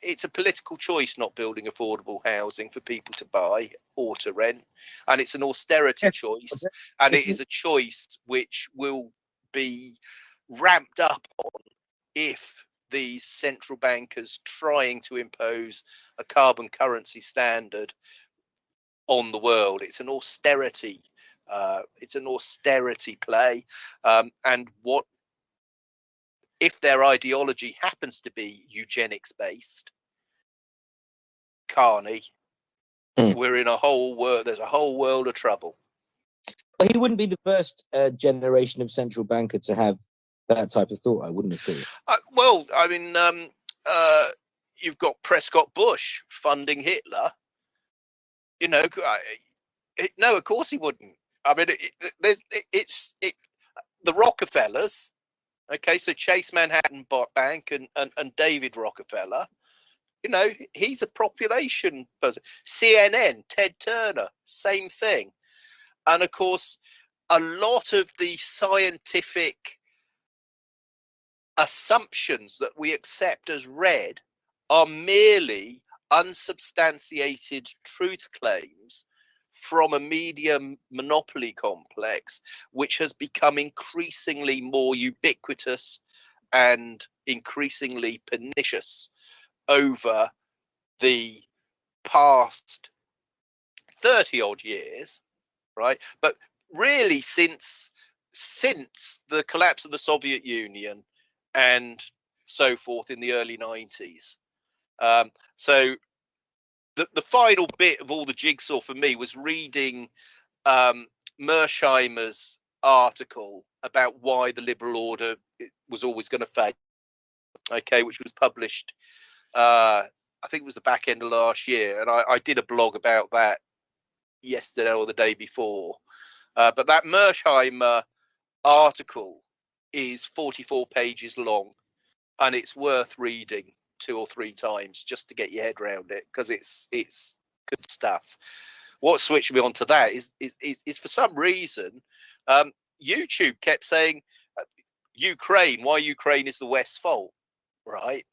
it's a political choice not building affordable housing for people to buy or to rent, and it's an austerity choice, and it is a choice which will be ramped up on if these central bankers trying to impose a carbon currency standard on the world. It's an austerity play, and what if their ideology happens to be eugenics based, Carney, we're in a whole world. There's a whole world of trouble. Well, he wouldn't be the first generation of central banker to have that type of thought. I wouldn't have thought. Well, I mean, you've got Prescott Bush funding Hitler. No, of course he wouldn't. I mean, it's the Rockefellers. Okay, so Chase Manhattan Bank and David Rockefeller. He's a population person. CNN, Ted Turner, same thing. And of course, a lot of the scientific assumptions that we accept as read are merely unsubstantiated truth claims from a media monopoly complex, which has become increasingly more ubiquitous and increasingly pernicious over the past 30 odd years, right? But really since the collapse of the Soviet Union and so forth in the early 90s. So the final bit of all the jigsaw for me was reading Mersheimer's article about why the liberal order was always going to fail, okay, which was published, I think it was the back end of last year, and I did a blog about that yesterday or the day before. But that Mersheimer article is 44 pages long, and it's worth reading 2 or 3 times just to get your head around it, because it's good stuff. What switched me onto that is for some reason YouTube kept saying why Ukraine is the West's fault, right?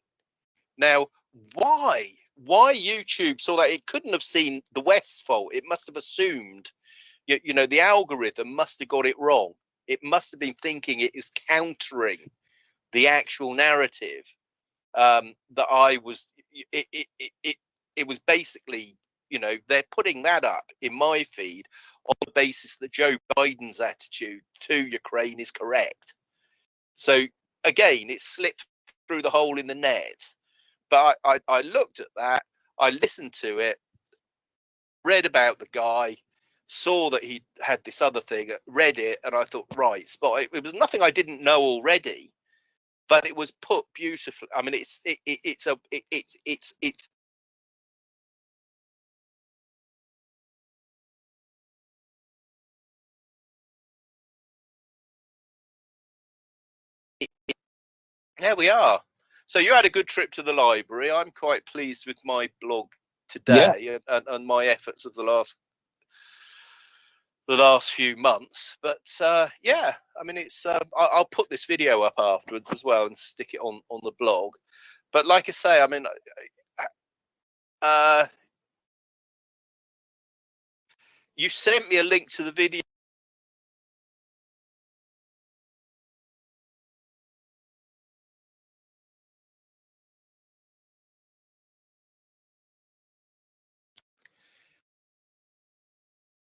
Now, why YouTube saw that? It couldn't have seen the West's fault. It must have assumed, the algorithm must have got it wrong. It must have been thinking it is countering the actual narrative that I was. It was basically, they're putting that up in my feed on the basis that Joe Biden's attitude to Ukraine is correct. So again, it slipped through the hole in the net. But I looked at that, I listened to it, read about the guy, saw that he had this other thing, read it, and I thought, right, spot. It was nothing I didn't know already, but it was put beautifully. I mean, it's there we are. So you had a good trip to the library. I'm quite pleased with my blog today, and my efforts of the last few months. But yeah, I mean, it's I'll put this video up afterwards as well and stick it on the blog. But like I say, I mean, you sent me a link to the video.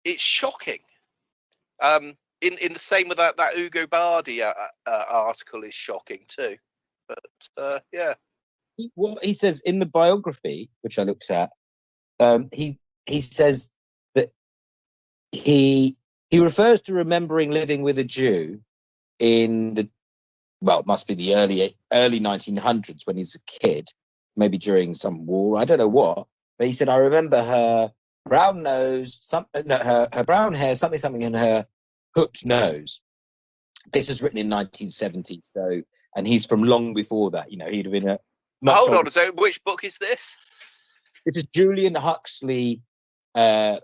It's shocking. In the same with that Ugo Bardi article is shocking too. But yeah. Well, he says in the biography, which I looked at, he says that he refers to remembering living with a Jew in it must be the early 1900s when he's a kid, maybe during some war, I don't know what. But he said, I remember her brown nose, her brown hair, something in her hooked nose. This was written in 1970, so, and he's from long before that. He'd have been Much Hold older. on a second. Which book is this? This is Julian Huxley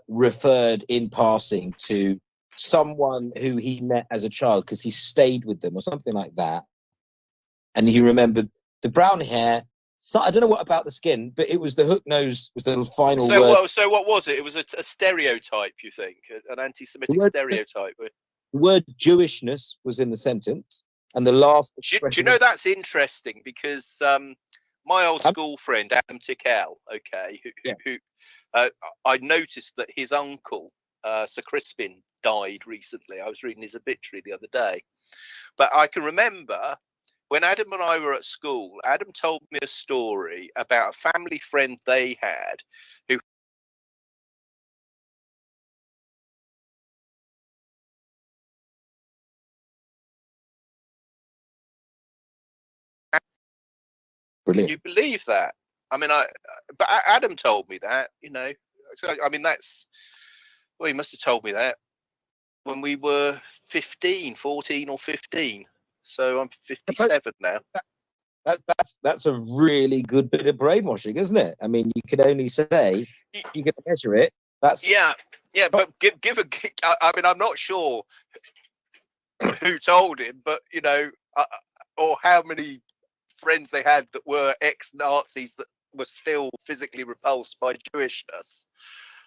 referred in passing to someone who he met as a child because he stayed with them or something like that. And he remembered the brown hair. So, I don't know what about the skin, but it was the hook nose was the final So word. what was it? It was a stereotype, you think? An anti-Semitic word- stereotype? The word Jewishness was in the sentence, and the last Do you expression know was, that's interesting? Because my old school friend, Adam Tickell, okay, who I noticed that his uncle, Sir Crispin, died recently. I was reading his obituary the other day. But I can remember when Adam and I were at school, Adam told me a story about a family friend they had who can brilliant. you believe that? I mean, but Adam told me that, you know. So, I mean, well, he must have told me that when we were 15, 14 or 15. So I'm 57 now. That's a really good bit of brainwashing, isn't it? I mean, you can only say you can measure it. That's Yeah, but I mean, I'm not sure who told him, but you know, or how many friends they had that were ex-Nazis that were still physically repulsed by Jewishness.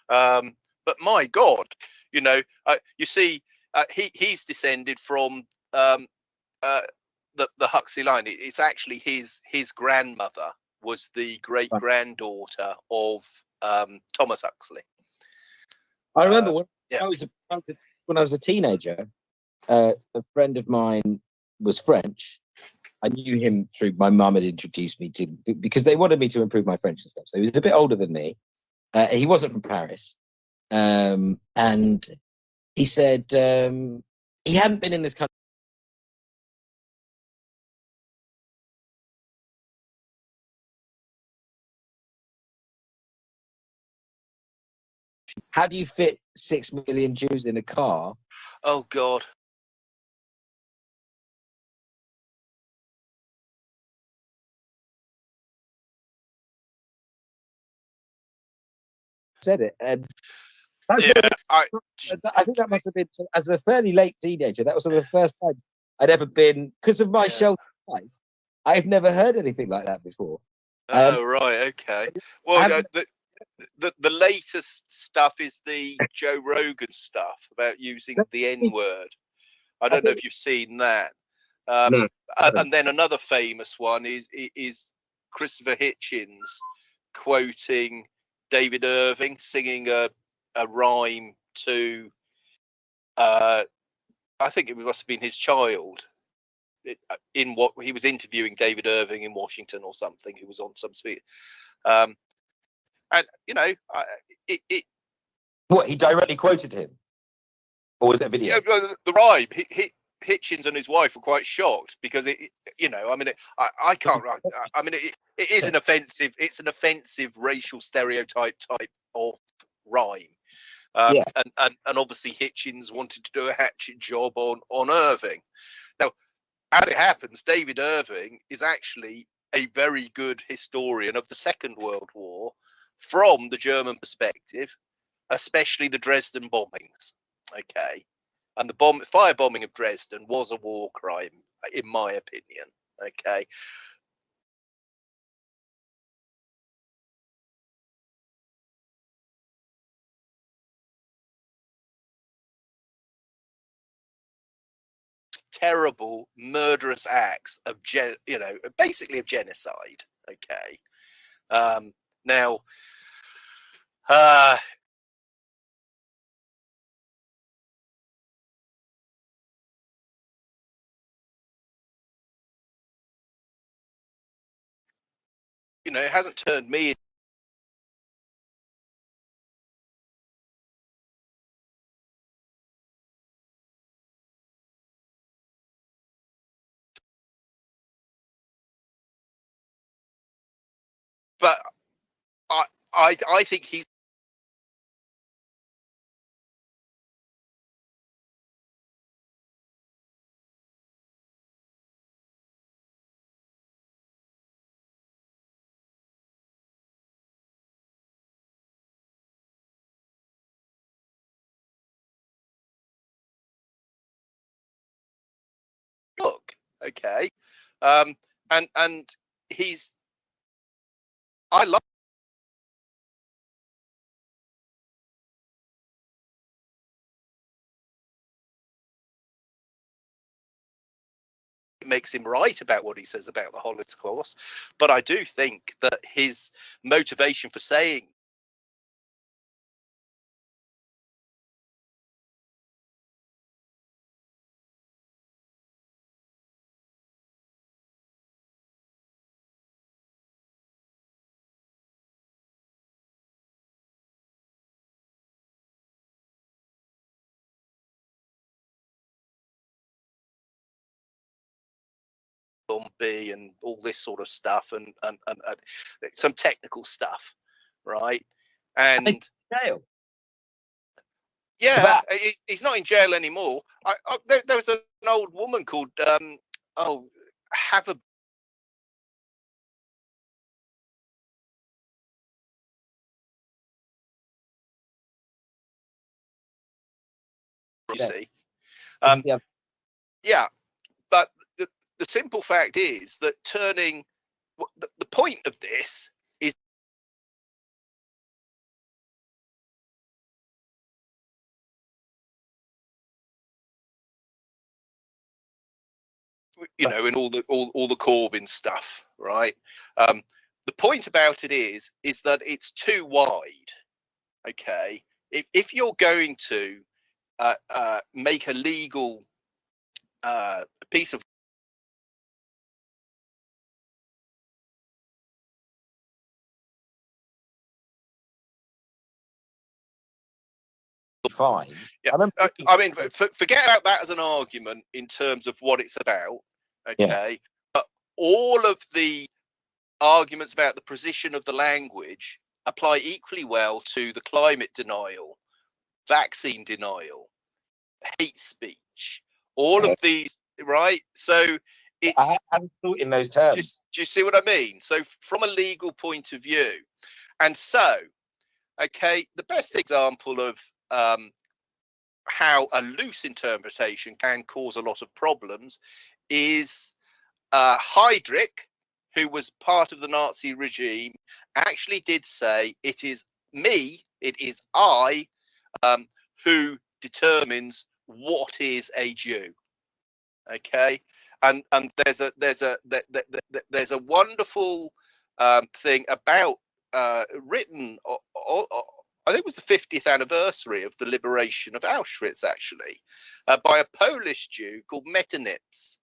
But my God, you know, you see, he's descended from uh, the Huxley line. It's actually his grandmother was the great granddaughter of Thomas Huxley. I remember when Yeah. when I was a teenager, a friend of mine was French. I knew him through my mum had introduced me to because they wanted me to improve my French and stuff. So he was a bit older than me. He wasn't from Paris, and he said he hadn't been in this country. How do you fit 6 million Jews in a car? Oh God. Said it, and that's Yeah. I think that must have been as a fairly late teenager. That was one of the first times I'd ever been because of my shelter life. I've never heard anything like that before. Oh right. Okay. Well, I the latest stuff is the Joe Rogan stuff about using the N word. I don't know think if you've seen that. no, And then another famous one is Christopher Hitchens quoting David Irving singing a rhyme to I think it must have been his child in what he was interviewing David Irving in Washington or something. He was on some speech, and you know, it what he directly quoted him, or was it a yeah, video? the rhyme. Hitchens and his wife were quite shocked because you know, I mean, I can't. I mean, it is an offensive. It's an offensive racial stereotype type of rhyme. Yeah, And obviously Hitchens wanted to do a hatchet job on Irving. Now, as it happens, David Irving is actually a very good historian of the Second World War from the German perspective, especially the Dresden bombings. Okay, and the firebombing of Dresden was a war crime, in my opinion. Okay, terrible, murderous acts of basically of genocide. Okay, now. Uh, it hasn't turned me but I think he's Okay, and he's I love. Makes him right about what he says about the Holocaust, but I do think that his motivation for saying Bumpy and all this sort of stuff and some technical stuff, right? And Jail. yeah, he's not in jail anymore. There was an old woman called have a you see, yeah, but the simple fact is that turning the point of this is, you know, in all the Corbyn stuff, right? The point about it is that it's too wide. Okay, if you're going to make a legal piece of fine. yeah, I mean, forget about that as an argument in terms of what it's about. Okay, but all of the arguments about the precision of the language apply equally well to the climate denial, vaccine denial, hate speech, all of these, right? So it's, I haven't thought in those terms. do you see what I mean? So from a legal point of view, and so, okay, the best example of how a loose interpretation can cause a lot of problems is Heydrich, who was part of the Nazi regime, actually did say, it is me, it is I, who determines what is a Jew. Okay, and there's a wonderful thing about written. I think it was the 50th anniversary of the liberation of Auschwitz, actually, by a Polish Jew called Metternich.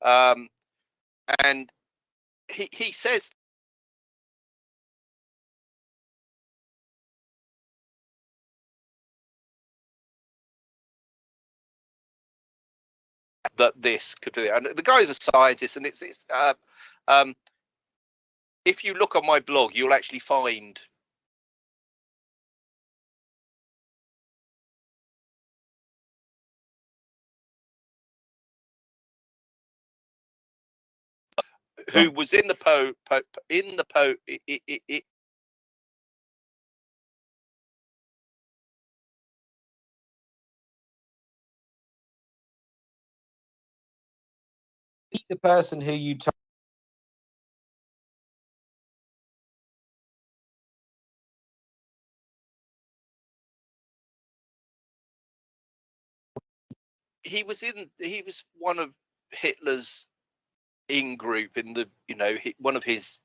And he says that this could be, and the guy's a scientist, and it's if you look on my blog, you'll actually find who was in the the person who you told. he was one of Hitler's in group in the, you know, one of his,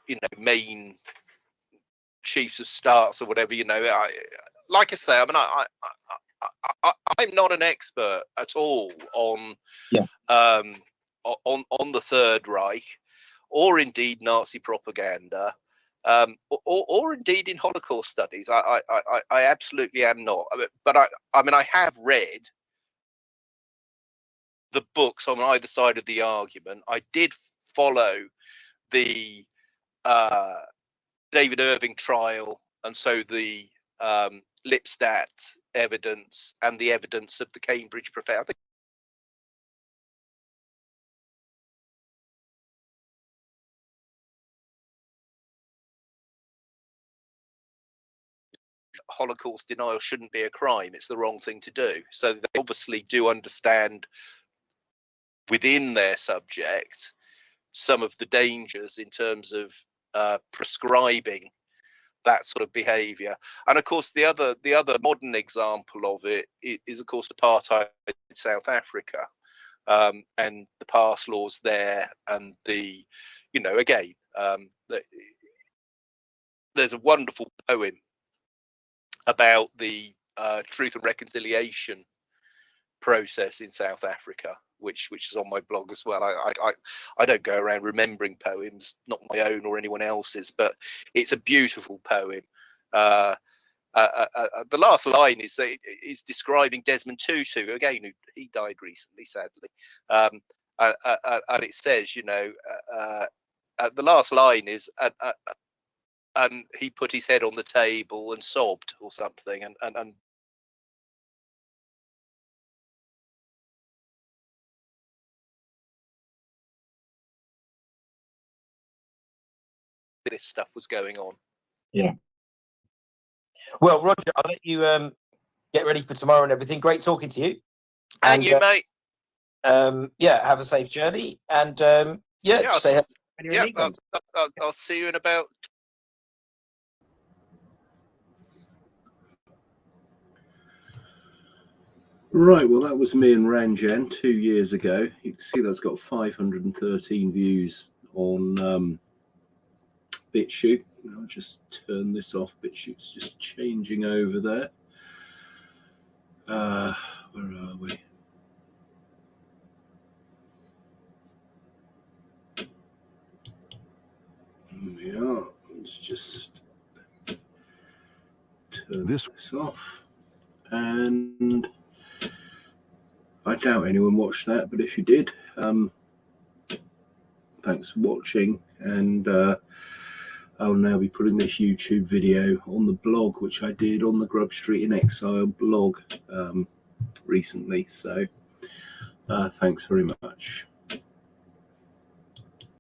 you know, main chiefs of staffs or whatever, you know. Like I say, I mean, I'm not an expert at all on on the Third Reich, or indeed Nazi propaganda, or indeed in Holocaust studies. I absolutely am not. But I mean, I have read the books on either side of the argument. I did follow the David Irving trial, and so the Lipstadt evidence and the evidence of the Cambridge professor. Holocaust denial shouldn't be a crime. It's the wrong thing to do. So they obviously do understand within their subject some of the dangers in terms of prescribing that sort of behaviour. And of course, the other modern example of it is of course apartheid in South Africa, and the pass laws there, and the, you know, again, there's a wonderful poem about the truth and reconciliation process in South Africa, which is on my blog as well. I don't go around remembering poems, not my own or anyone else's, but it's a beautiful poem. The last line is describing Desmond Tutu, again, he died recently, sadly, and it says, you know, the last line is, and he put his head on the table and sobbed or something, and this stuff was going on. Yeah. Well, Roger, I'll let you get ready for tomorrow and everything. Great talking to you. And you, mate. Yeah, have a safe journey. And say hello when you're in England. I'll see you in about. Right, well, that was me and Ranjan 2 years ago. You can see that's got 513 views on BitChute. I'll just turn this off. BitChute's just changing over there. Where are we? Here we are. Let's just turn this off. And I doubt anyone watched that, but if you did, thanks for watching. And I'll now be putting this YouTube video on the blog, which I did on the Grub Street in Exile blog recently. So thanks very much.